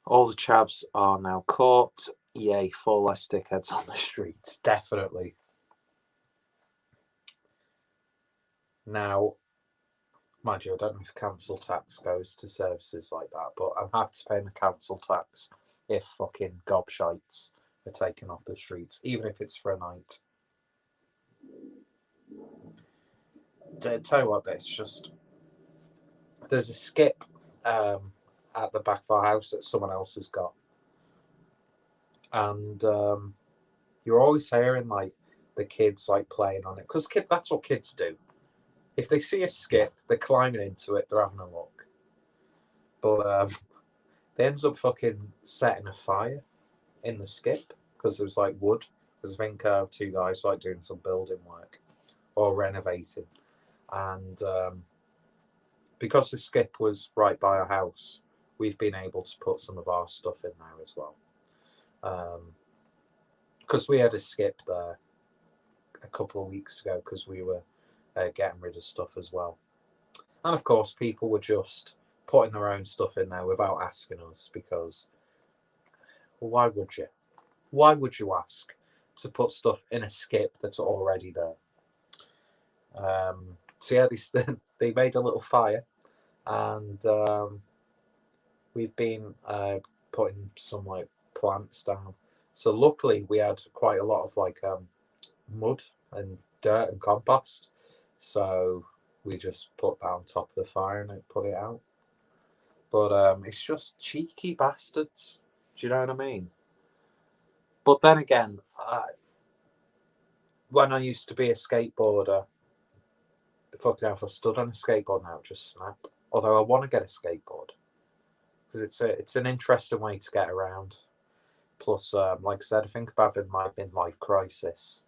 All the chavs are now caught. Yay, 4 less dickheads on the streets. Definitely. Now, mind you, I don't know if council tax goes to services like that, but I'm happy to pay my council tax if fucking gobshites are taken off the streets, even if it's for a night. Tell you what, it's just... There's a skip at the back of our house that someone else has got. And you're always hearing, like, the kids, like, playing on it. Because that's what kids do. If they see a skip, they're climbing into it, they're having a look. But they ended up fucking setting a fire in the skip because there was like wood. Because I think 2 guys were like doing some building work or renovating. And because the skip was right by our house, we've been able to put some of our stuff in there as well. Because we had a skip there a couple of weeks ago because we were getting rid of stuff as well. And of course, people were just putting their own stuff in there without asking us because, well, why would you? Why would you ask to put stuff in a skip that's already there? So yeah, they made a little fire, and we've been putting some like plants down. So luckily, we had quite a lot of like mud and dirt and compost. So we just put that on top of the fire and it put it out. But it's just cheeky bastards. Do you know what I mean? But then again, when I used to be a skateboarder, fucking hell, if I stood on a skateboard now, it'd just snap. Although I want to get a skateboard because it's an interesting way to get around. Plus, like I said, I think I'm having my midlife crisis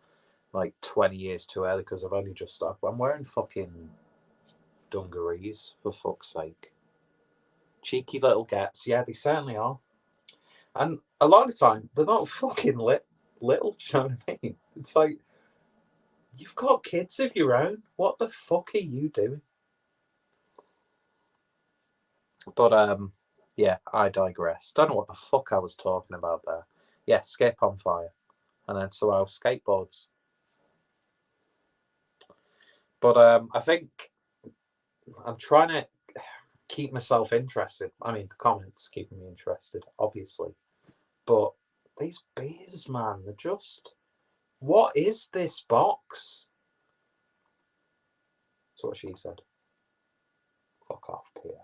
like 20 years too early because I've only just started. I'm wearing fucking dungarees, for fuck's sake. Cheeky little gets. Yeah, they certainly are. And a lot of the time, they're not fucking little. Do you know what I mean? It's like, you've got kids of your own. What the fuck are you doing? But yeah, I digress. Don't know what the fuck I was talking about there. Yeah, skip on fire. And then so I have skateboards. But I think I'm trying to keep myself interested. I mean, the comments keeping me interested, obviously. But these beers, man, they're just... What is this box? That's what she said. Fuck off, Pierre.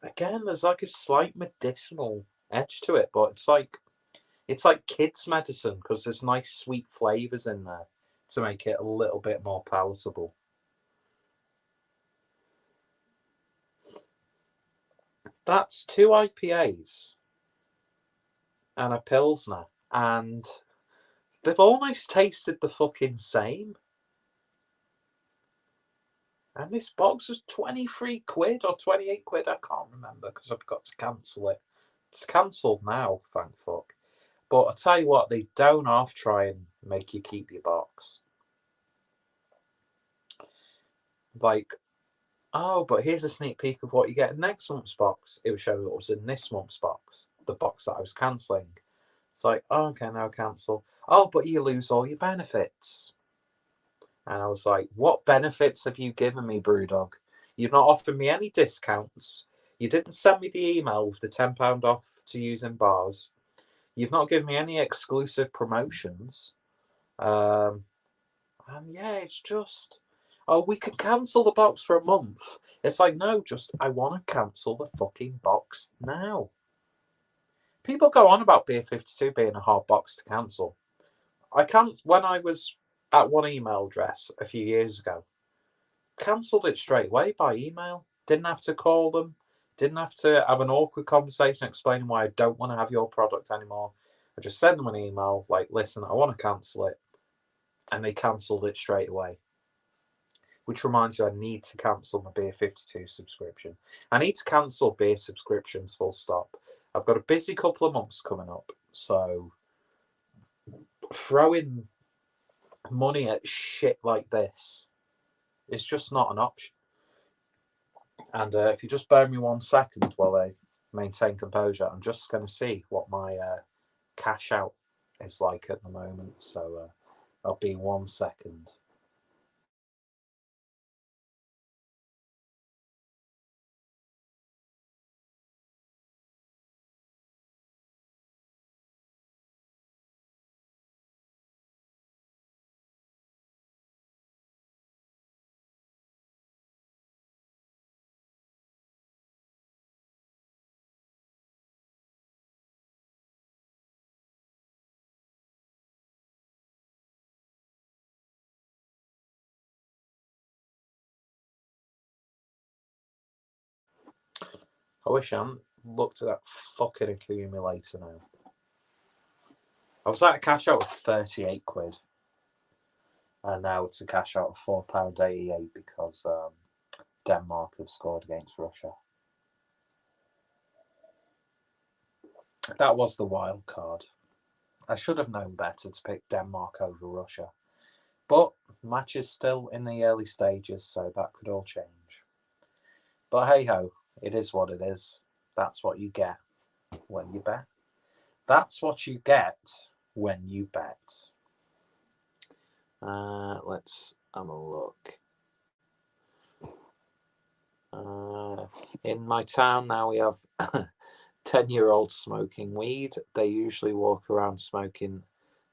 Again, there's like a slight medicinal edge to it, but it's like kids' medicine because there's nice sweet flavors in there to make it a little bit more palatable. That's 2 IPAs and a Pilsner, and they've almost tasted the fucking same. And this box was 23 quid or 28 quid, I can't remember because I've got to cancel it. It's cancelled now, thank fuck. But I tell you what, they don't half try and make you keep your box. Like, oh, but here's a sneak peek of what you get in next month's box. It would show what was in this month's box, the box that I was cancelling. It's like, oh, okay, now cancel. Oh, but you lose all your benefits. And I was like, what benefits have you given me, Brewdog? You've not offered me any discounts. You didn't send me the email with the £10 off to use in bars. You've not given me any exclusive promotions. And yeah, it's just, oh, we could cancel the box for a month. It's like, no, just, I want to cancel the fucking box now. People go on about Beer 52 being a hard box to cancel. I can't, when I was at one email address a few years ago, cancelled it straight away by email. Didn't have to call them. Didn't have to have an awkward conversation explaining why I don't want to have your product anymore. I just sent them an email like, listen, I want to cancel it. And they cancelled it straight away. Which reminds you, I need to cancel my Beer 52 subscription. I need to cancel beer subscriptions full stop. I've got a busy couple of months coming up. So throwing money at shit like this is just not an option. And if you just bear me 1 second while I maintain composure, I'm just going to see what my cash out is like at the moment. So I'll be 1 second. I wish I hadn't looked at that fucking accumulator now. I was at a cash out of 38 quid. And now it's a cash out of £4.88 because Denmark have scored against Russia. That was the wild card. I should have known better to pick Denmark over Russia. But match is still in the early stages, so that could all change. But hey ho, it is what it is. That's what you get when you bet. That's what you get when you bet. Let's have a look. In my town now we have 10-year-olds smoking weed. They usually walk around smoking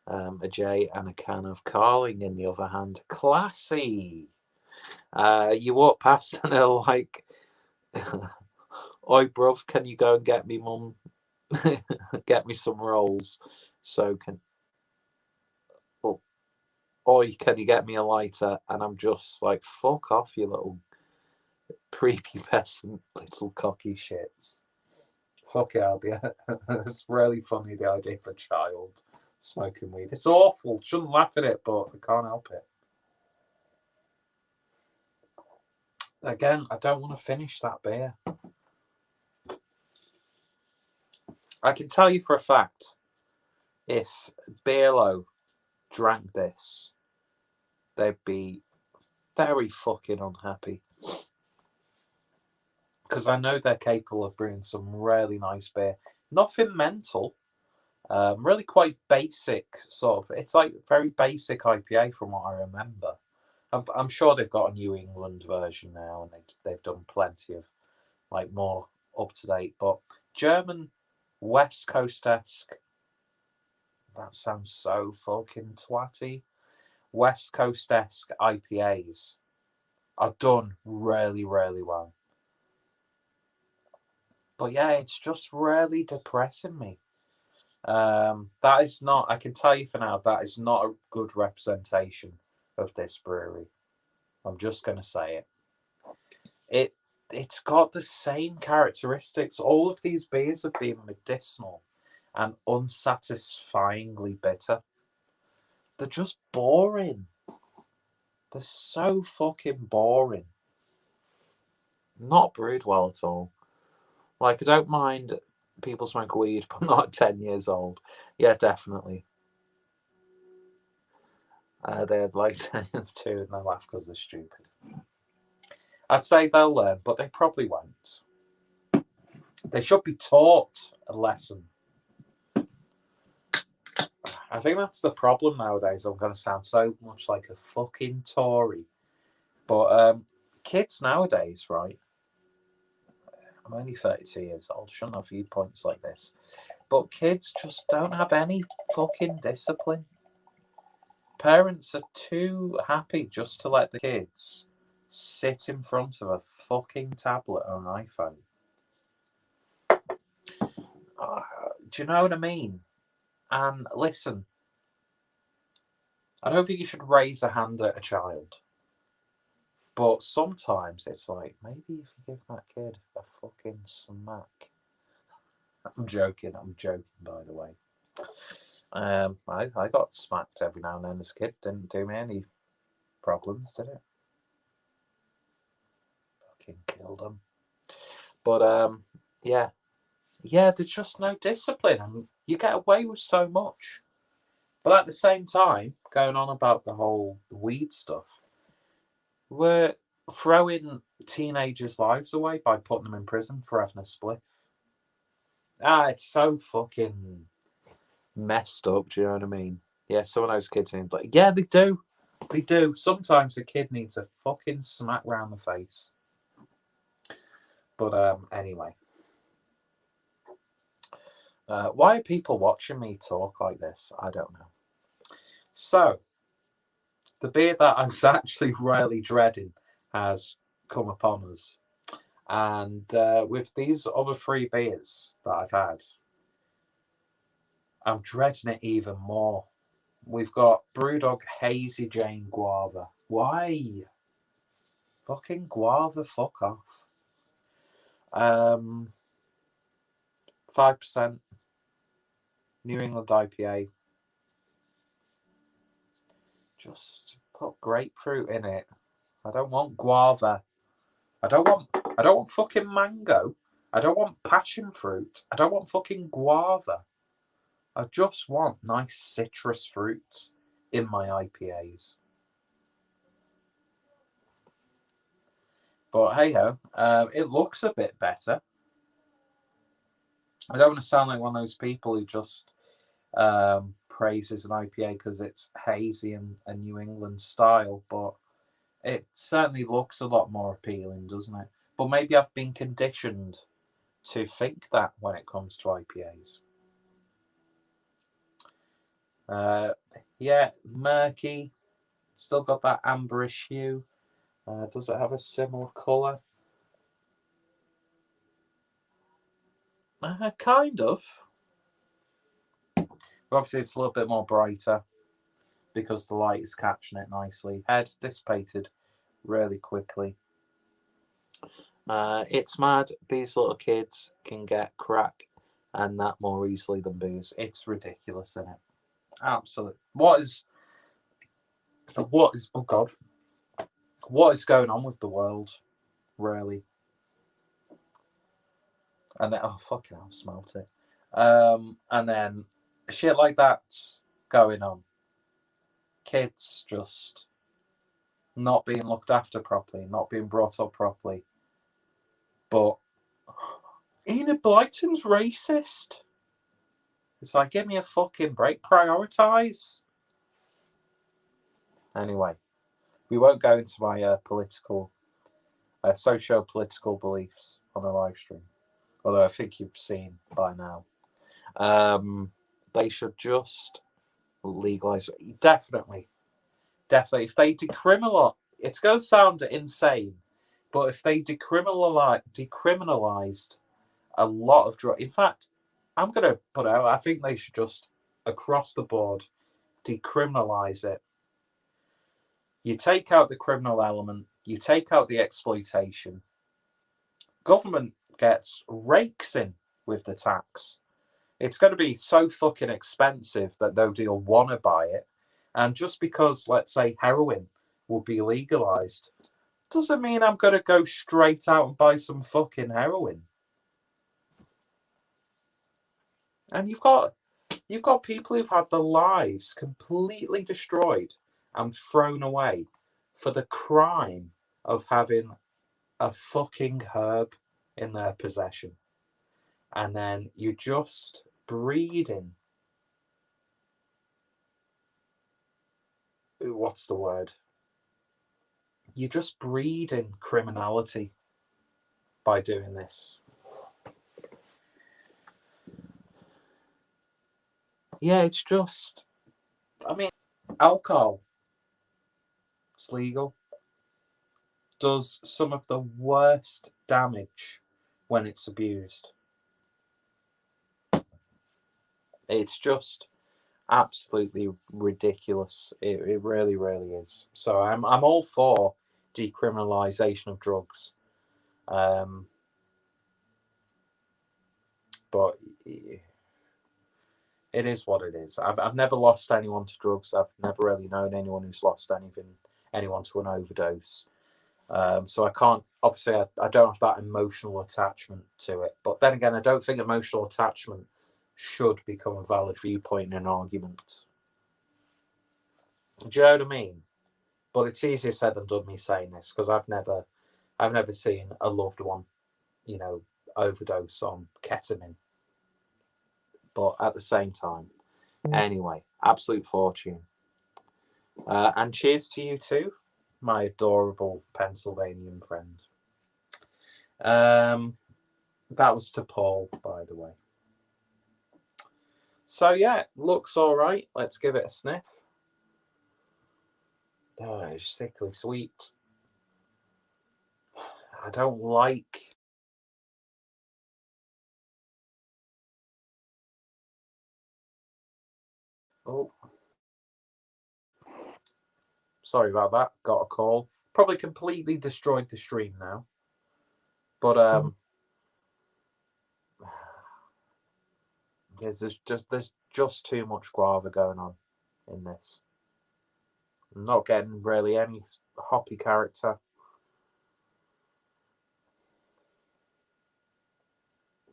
a J and a can of Carling in the other hand. Classy. You walk past and they're like, oi bruv, can you go and get me mum get me some rolls? So can oi, can you get me a lighter? And I'm just like, fuck off, you little prepubescent little cocky shit. Fuck it, Albia. It's really funny, the idea of a child smoking weed. It's awful. Shouldn't laugh at it, but I can't help it. Again, I don't want to finish that beer. I can tell you for a fact, if BRLO drank this, they'd be very fucking unhappy. Because I know they're capable of brewing some really nice beer. Nothing mental. Really quite basic, sort of. It's like very basic IPA from what I remember. I'm sure they've got a New England version now, and they've done plenty of like more up to date. But German West Coast-esque. That sounds so fucking twatty. West Coast-esque IPAs are done really, really well. But yeah, it's just really depressing me. That is not, I can tell you for now, that is not a good representation of this brewery. I'm just going to say it. It's got the same characteristics. All of these beers have been medicinal and unsatisfyingly bitter. They're just boring. They're so fucking boring. Not brewed well at all. Like, I don't mind people smoke weed, but not at 10 years old. Yeah, definitely. They'd like to too, and they laugh because they're stupid. I'd say they'll learn, but they probably won't. They should be taught a lesson. I think that's the problem nowadays. I'm going to sound so much like a fucking Tory. But kids nowadays, right? I'm only 32 years old. Shouldn't have viewpoints like this. But kids just don't have any fucking discipline. Parents are too happy just to let the kids sit in front of a fucking tablet or an iPhone. Do you know what I mean? And listen, I don't think you should raise a hand at a child. But sometimes it's like, maybe if you give that kid a fucking smack. I'm joking, by the way. I got smacked every now and then as a kid. Didn't do me any problems, did it? Fucking killed them. But yeah, there's just no discipline, and you get away with so much. But at the same time, going on about the whole weed stuff, we're throwing teenagers' lives away by putting them in prison for having a spliff. It's so fucking messed up. Do you know what I mean? Yeah, some of those kids need, like, yeah, they do. They do. Sometimes a kid needs a fucking smack round the face. But anyway. Why are people watching me talk like this? I don't know. So, the beer that I was actually really dreading has come upon us. And with these other 3 beers that I've had, I'm dreading it even more. We've got Brewdog Hazy Jane Guava. Why? Fucking guava, fuck off. 5% New England IPA. Just put grapefruit in it. I don't want guava. I don't want fucking mango. I don't want passion fruit. I don't want fucking guava. I just want nice citrus fruits in my IPAs. But hey ho, it looks a bit better. I don't want to sound like one of those people who just praises an IPA because it's hazy and New England style, but it certainly looks a lot more appealing, doesn't it? But maybe I've been conditioned to think that when it comes to IPAs. Yeah, murky. Still got that amberish hue. Does it have a similar colour? Kind of. Obviously, it's a little bit more brighter because the light is catching it nicely. Head dissipated really quickly. It's mad. These little kids can get crack and that more easily than booze. It's ridiculous, isn't it? Absolutely. What is? Oh God! What is going on with the world? Really? And then, oh fucking hell, smelt it. And then shit like that's going on. Kids just not being looked after properly, not being brought up properly. But Enid Blyton's racist. It's like, give me a fucking break. Prioritize. Anyway, we won't go into my socio-political beliefs on a live stream. Although I think you've seen by now. They should just legalize it. Definitely. If they decriminalize, it's going to sound insane, but if they decriminalized a lot of drugs, in fact, I'm going to put out, I think they should just, across the board, decriminalize it. You take out the criminal element, you take out the exploitation. Government gets rakes in with the tax. It's going to be so fucking expensive that nobody will want to buy it. And just because, let's say, heroin will be legalized, doesn't mean I'm going to go straight out and buy some fucking heroin. And you've got people who've had their lives completely destroyed and thrown away for the crime of having a fucking herb in their possession. And then you're just breeding. What's the word? You're just breeding criminality by doing this. Yeah, it's just, I mean, alcohol, it's legal, does some of the worst damage when it's abused. It's just absolutely ridiculous. It really, really is. So I'm all for decriminalisation of drugs. But it is what it is. I've never lost anyone to drugs. I've never really known anyone who's lost anyone to an overdose. So I can't, obviously, I don't have that emotional attachment to it. But then again, I don't think emotional attachment should become a valid viewpoint in an argument. Do you know what I mean? But it's easier said than done me saying this, because I've never seen a loved one, overdose on ketamine. But at the same time, anyway, absolute fortune. And cheers to you too, my adorable Pennsylvanian friend. That was to Paul, by the way. So yeah, looks all right. Let's give it a sniff. Oh, it's sickly sweet. I don't like. Oh, sorry about that. Got a call. Probably completely destroyed the stream now. But there's just too much guava going on in this. I'm not getting really any hoppy character.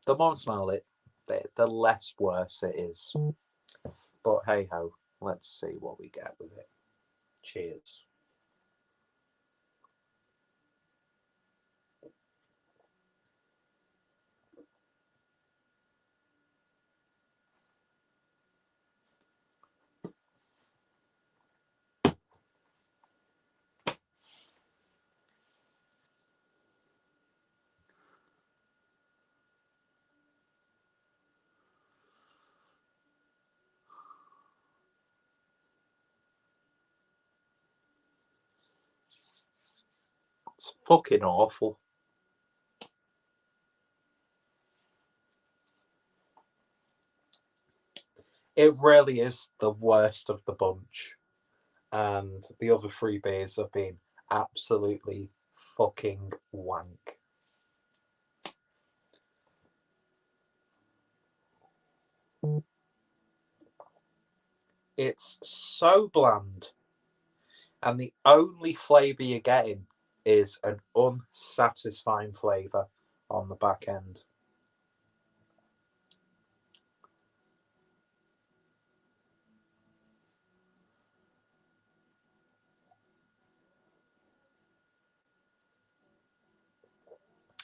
The more I smell it, the less worse it is. But hey ho, let's see what we get with it. Cheers. It's fucking awful. It really is the worst of the bunch. And the other three beers have been absolutely fucking wank. It's so bland. And the only flavour you're getting is an unsatisfying flavour on the back end.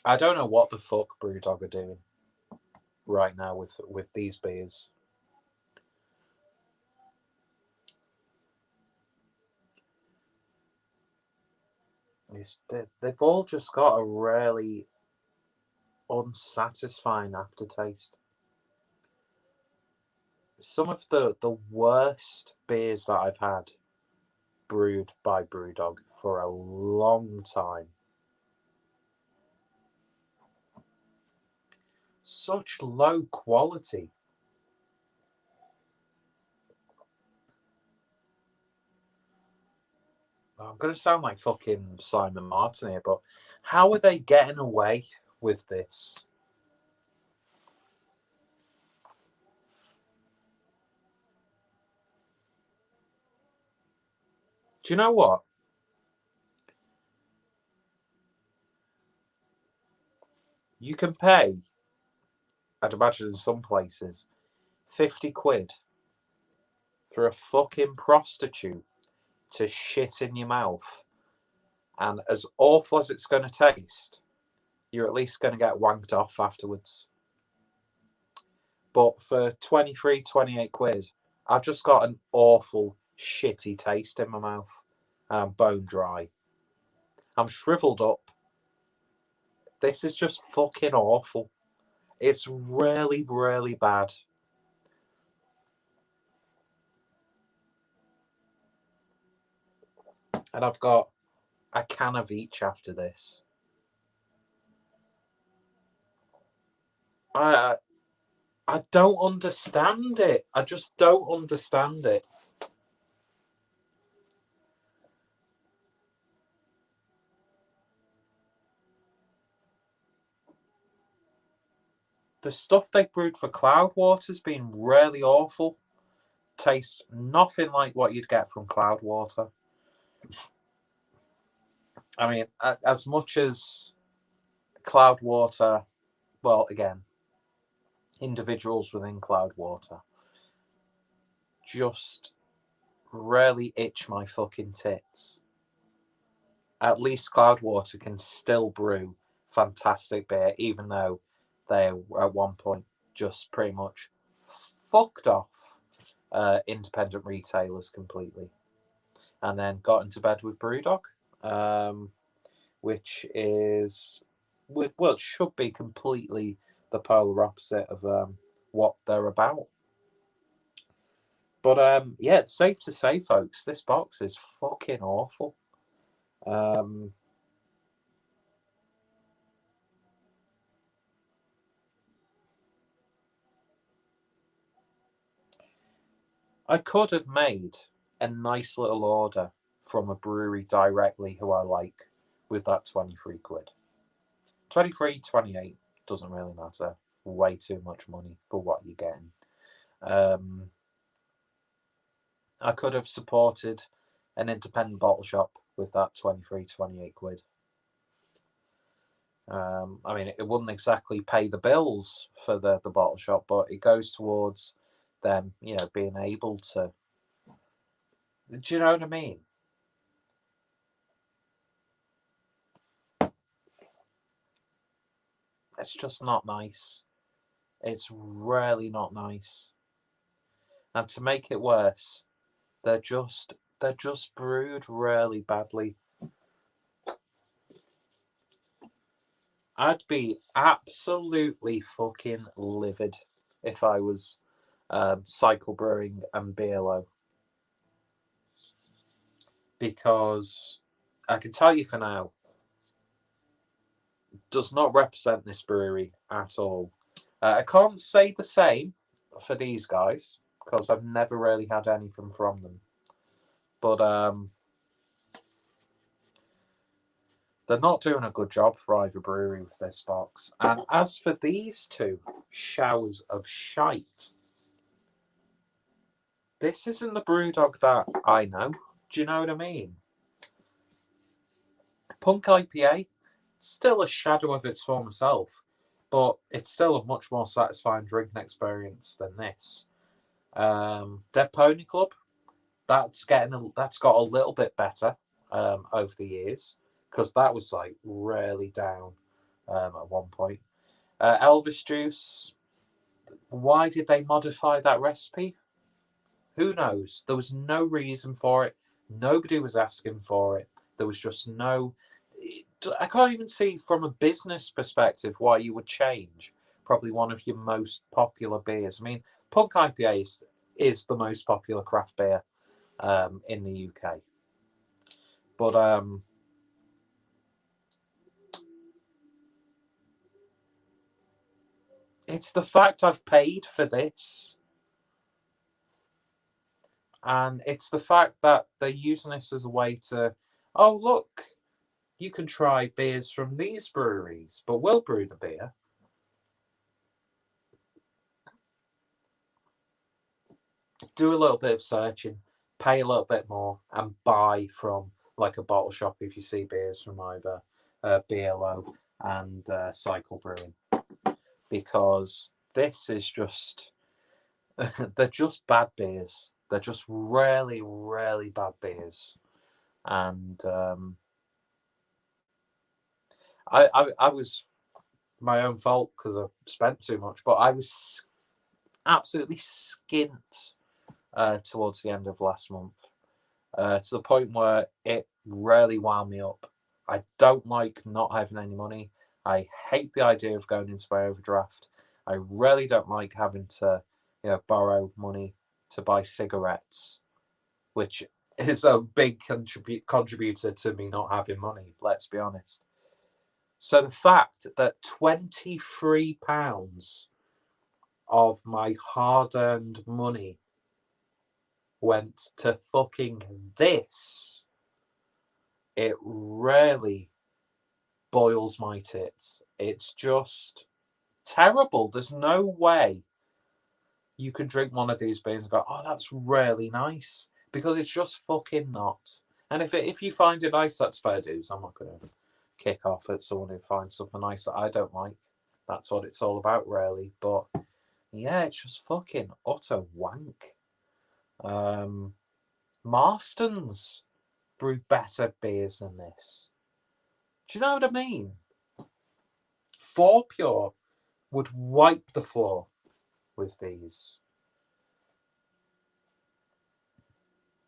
I don't know what the fuck Brewdog are doing right now with these beers. They've all just got a really unsatisfying aftertaste. Some of the worst beers that I've had brewed by Brewdog for a long time. Such low quality. I'm going to sound like fucking Simon Martin here, but how are they getting away with this? Do you know what? You can pay, I'd imagine in some places, £50 for a fucking prostitute to shit in your mouth. And as awful as it's going to taste, you're at least going to get wanked off afterwards. But for 23, 28 quid, I've just got an awful, shitty taste in my mouth. And I'm bone dry. I'm shriveled up. This is just fucking awful. It's really, really bad. And I've got a can of each after this. I don't understand it. I just don't understand it. The stuff they brewed for Cloudwater's been really awful. Tastes nothing like what you'd get from Cloudwater. I mean, as much as Cloudwater, well, again, individuals within Cloudwater just really itch my fucking tits. At least Cloudwater can still brew fantastic beer, even though they at one point just pretty much fucked off independent retailers completely, and then got into bed with Brewdog, which is, well, it should be completely the polar opposite of what they're about. But yeah, it's safe to say, folks, this box is fucking awful. I could have made a nice little order from a brewery directly who I like with that 23 quid. 23, 28, doesn't really matter. Way too much money for what you're getting. I could have supported an independent bottle shop with that 23, 28 quid. I mean, it wouldn't exactly pay the bills for the bottle shop, but it goes towards them, being able to. Do you know what I mean? It's just not nice. It's really not nice. And to make it worse, they're just brewed really badly. I'd be absolutely fucking livid if I was Cycle Brewing and BRLO. Because I can tell you for now, does not represent this brewery at all. I can't say the same for these guys because I've never really had anything from them. But they're not doing a good job for either brewery with this box. And as for these two showers of shite, this isn't the Brewdog that I know. Do you know what I mean? Punk IPA, still a shadow of its former self, but it's still a much more satisfying drinking experience than this. Dead Pony Club, that's got a little bit better over the years because that was like really down at one point. Elvis Juice, why did they modify that recipe? Who knows? There was no reason for it. Nobody was asking for it. There was just no. I can't even see from a business perspective why you would change probably one of your most popular beers. I mean, Punk IPA is the most popular craft beer in the UK. But it's the fact I've paid for this. And it's the fact that they're using this as a way to, oh, look, you can try beers from these breweries, but we'll brew the beer. Do a little bit of searching, pay a little bit more, and buy from like a bottle shop if you see beers from either BRLO and Cycle Brewing. Because this is just they're just bad beers. They're just really, really bad beers. And I was my own fault because I spent too much, but I was absolutely skint towards the end of last month, to the point where it really wound me up. I don't like not having any money. I hate the idea of going into my overdraft. I really don't like having to, borrow money to buy cigarettes, which is a big contributor to me not having money, let's be honest. So the fact that £23 of my hard-earned money went to fucking this, it really boils my tits. It's just terrible. There's no way you can drink one of these beers and go, oh, that's really nice, because it's just fucking not. And if you find it nice, that's fair dues. I'm not going to kick off at someone who finds something nice that I don't like. That's what it's all about, really. But yeah, it's just fucking utter wank. Marston's brew better beers than this. Do you know what I mean? 4 Pure would wipe the floor with these.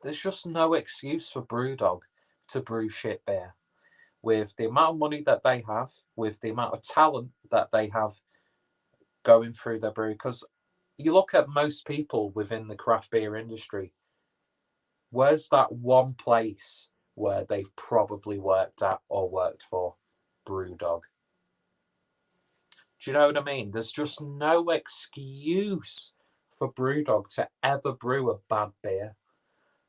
There's just no excuse for Brewdog to brew shit beer. With the amount of money that they have, with the amount of talent that they have going through their brew, because you look at most people within the craft beer industry, where's that one place where they've probably worked at or worked for? Brewdog. Do you know what I mean? There's just no excuse for Brewdog to ever brew a bad beer.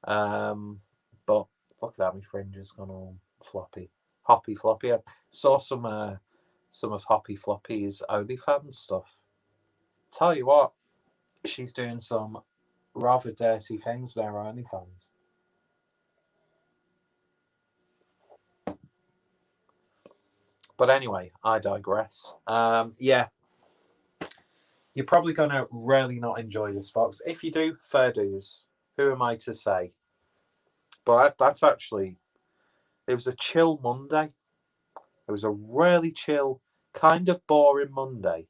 But fuck that, my fringe has gone all floppy. Hoppy Floppy. I saw some of Hoppy Floppy's OnlyFans stuff. Tell you what, she's doing some rather dirty things there on OnlyFans. But anyway, I digress. Yeah, you're probably going to really not enjoy this box. If you do, fair dues. Who am I to say? But that's actually, it was a chill Monday. It was a really chill, kind of boring Monday.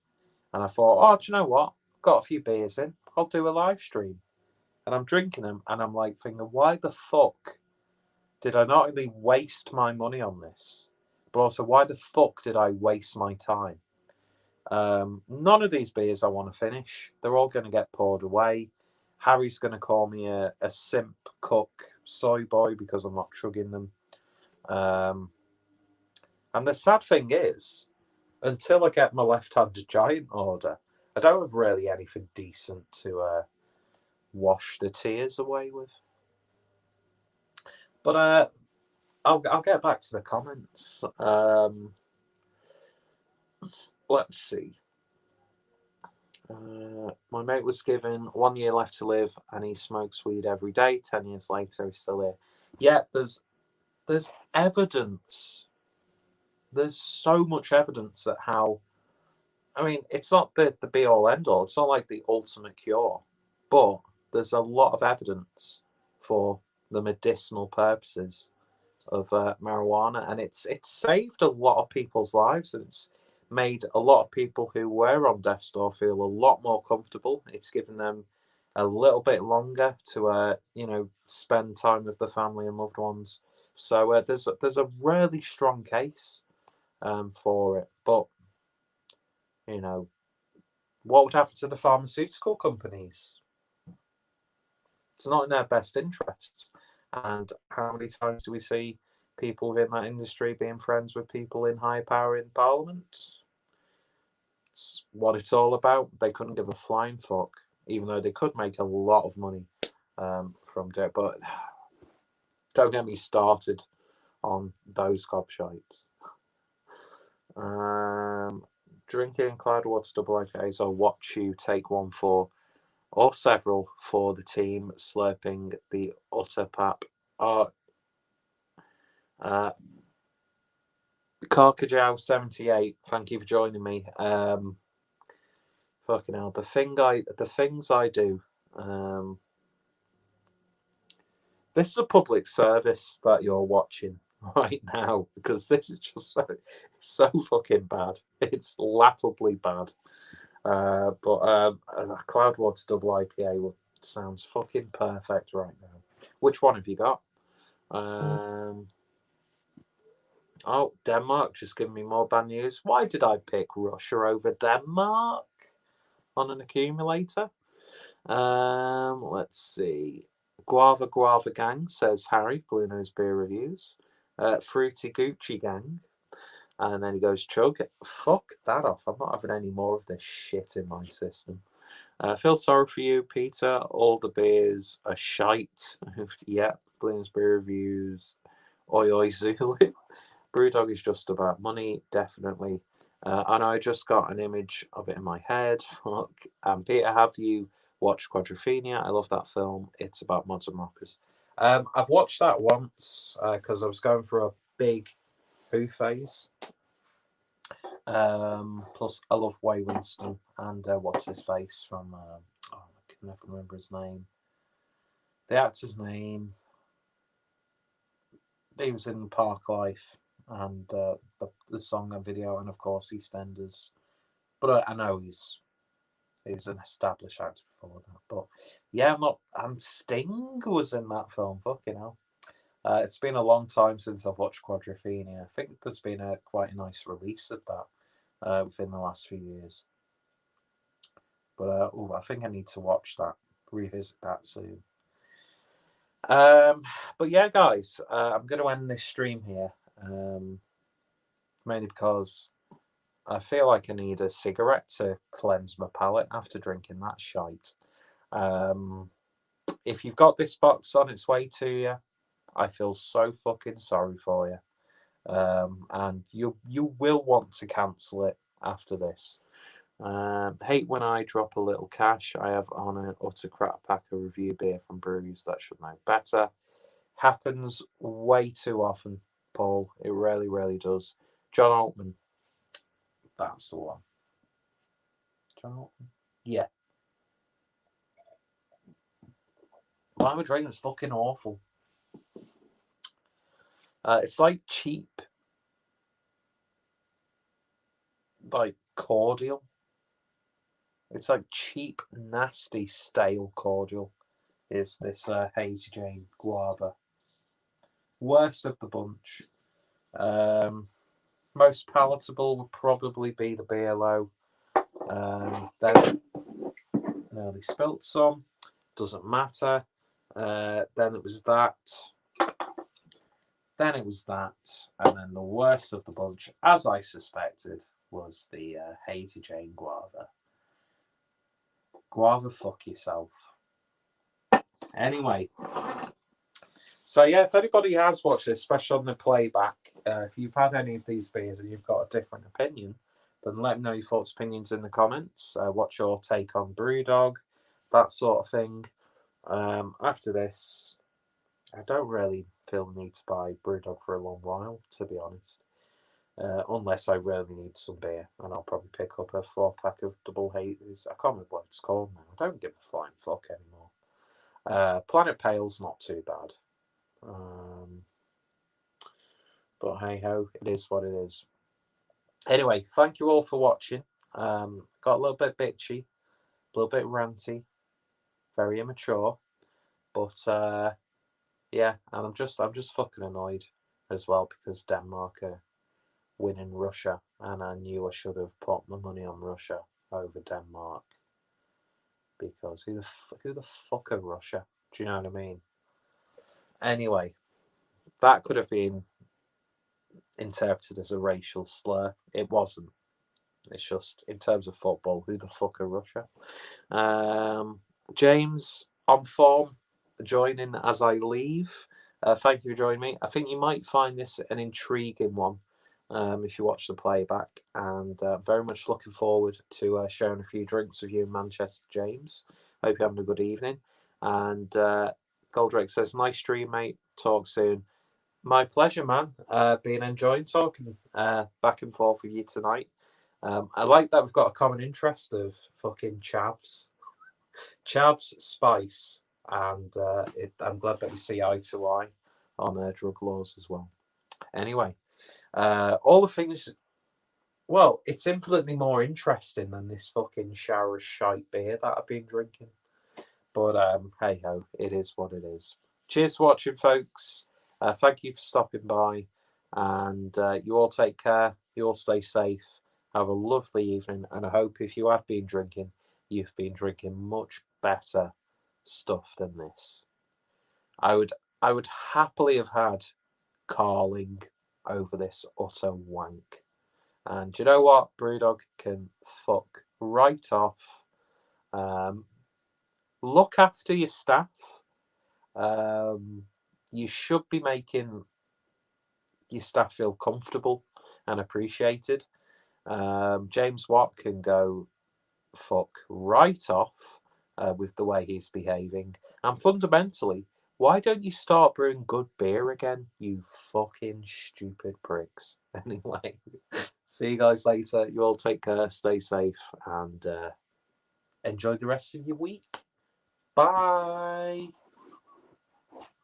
And I thought, oh, do you know what? Got a few beers in. I'll do a live stream. And I'm drinking them, and I'm like thinking, why the fuck did I not only waste my money on this, but also why the fuck did I waste my time? None of these beers I want to finish. They're all going to get poured away. Harry's going to call me a simp cook soy boy because I'm not chugging them. And the sad thing is, until I get my left-handed giant order, I don't have really anything decent to wash the tears away with. But I'll get back to the comments. Let's see. My mate was given 1 year left to live, and he smokes weed every day. 10 years later, he's still here. Yeah, there's evidence. There's so much evidence at how. I mean, it's not the be all end all. It's not like the ultimate cure, but there's a lot of evidence for the medicinal purposes of marijuana, and it's saved a lot of people's lives, and it's made a lot of people who were on death's door feel a lot more comfortable. It's given them a little bit longer to spend time with the family and loved ones. So there's a really strong case for it, but what would happen to the pharmaceutical companies? It's not in their best interests. And how many times do we see people within that industry being friends with people in high power in Parliament? It's what it's all about. They couldn't give a flying fuck, even though they could make a lot of money from it. But don't get me started on those gobshites. Drinking Cloudwater double IPAs, I'll watch you take one for, or several for the team, slurping the utter pap. Carcajow 78, thank you for joining me. Fucking hell, the things I do. This is a public service that you're watching right now because this is just so fucking bad. It's laughably bad. But a Cloudwater double IPA sounds fucking perfect right now. Which one have you got? Oh, Denmark just giving me more bad news. Why did I pick Russia over Denmark on an accumulator? Let's see. Guava Gang, says Harry, Blue Nose Beer Reviews. Fruity Gucci Gang. And then he goes, Chug, fuck that off. I'm not having any more of this shit in my system. Feel sorry for you, Peter. All the beers are shite. Yep, Blue Nose Beer Reviews. Oi, oi, Zulu. Brewdog is just about money, definitely. And I just got an image of it in my head. Fuck. Peter, have you watched Quadrophenia? I love that film. It's about modern rockers. I've watched that once because I was going through a big Who phase. Plus, I love Way Winston and what's his face from. I can never remember his name. The actor's name. He was in Park Life and the song and video, and of course EastEnders. But I know he was an established actor before that. But yeah, I'm not. And Sting was in that film. Fucking hell. It's been a long time since I've watched Quadrophenia. I think there's been quite a nice release of that within the last few years. But I think I need to watch that, revisit that soon. But yeah, guys, I'm going to end this stream here. Mainly because I feel like I need a cigarette to cleanse my palate after drinking that shite. If you've got this box on its way to you, I feel so fucking sorry for you. And you will want to cancel it after this. Hate when I drop a little cash. I have on an utter crap pack of review beer from breweries that should know better. Happens way too often, Paul. It really, really does. John Altman. That's the one. John Altman? Yeah. Why am I drinking this? Fucking awful. It's like cheap, like cordial. It's like cheap, nasty, stale cordial. Is this Hazy Jane Guava? Worst of the bunch. Most palatable would probably be the BRLO. Then nearly spilt some. Doesn't matter. Then it was that. Then it was that. And then the worst of the bunch, as I suspected, was the Hazy Jane Guava. Guava, fuck yourself. Anyway. So yeah, if anybody has watched this, especially on the playback, if you've had any of these beers and you've got a different opinion, then let me know your thoughts, opinions in the comments. What's your take on Brewdog, that sort of thing. After this, I don't really feel the need to buy Brewdog for a long while, to be honest. Unless I really need some beer, and I'll probably pick up a 4-pack of double hazes. I can't remember what it's called now. I don't give a flying fuck anymore. Planet Pale's not too bad. But hey ho, it is what it is. Anyway, thank you all for watching. Got a little bit bitchy, a little bit ranty, very immature, but yeah, and I'm just fucking annoyed as well because Denmark are winning Russia, and I knew I should have put my money on Russia over Denmark because who the fuck are Russia? Do you know what I mean? Anyway, that could have been interpreted as a racial slur. It wasn't. It's just in terms of football, who the fuck are Russia? James on form, joining as I leave. Thank you for joining me. I think you might find this an intriguing one if you watch the playback, and very much looking forward to sharing a few drinks with you in Manchester, James. Hope you're having a good evening. And Goldrake says, nice stream, mate. Talk soon. My pleasure, man. Been enjoying talking back and forth with you tonight. I like that we've got a common interest of fucking chavs. Chavs, spice, and I'm glad that we see eye to eye on drug laws as well. Anyway, all the things. Well, it's infinitely more interesting than this fucking shower of shite beer that I've been drinking. But hey ho, it is what it is. Cheers for watching, folks. Thank you for stopping by, and you all take care. You all stay safe. Have a lovely evening, and I hope if you have been drinking, you've been drinking much better stuff than this. I would happily have had Carling over this utter wank. And do you know what? Brewdog can fuck right off. Look after your staff. You should be making your staff feel comfortable and appreciated. James Watt can go fuck right off with the way he's behaving. And fundamentally, why don't you start brewing good beer again, you fucking stupid pricks? Anyway, see you guys later. You all take care, stay safe, and enjoy the rest of your week. Bye.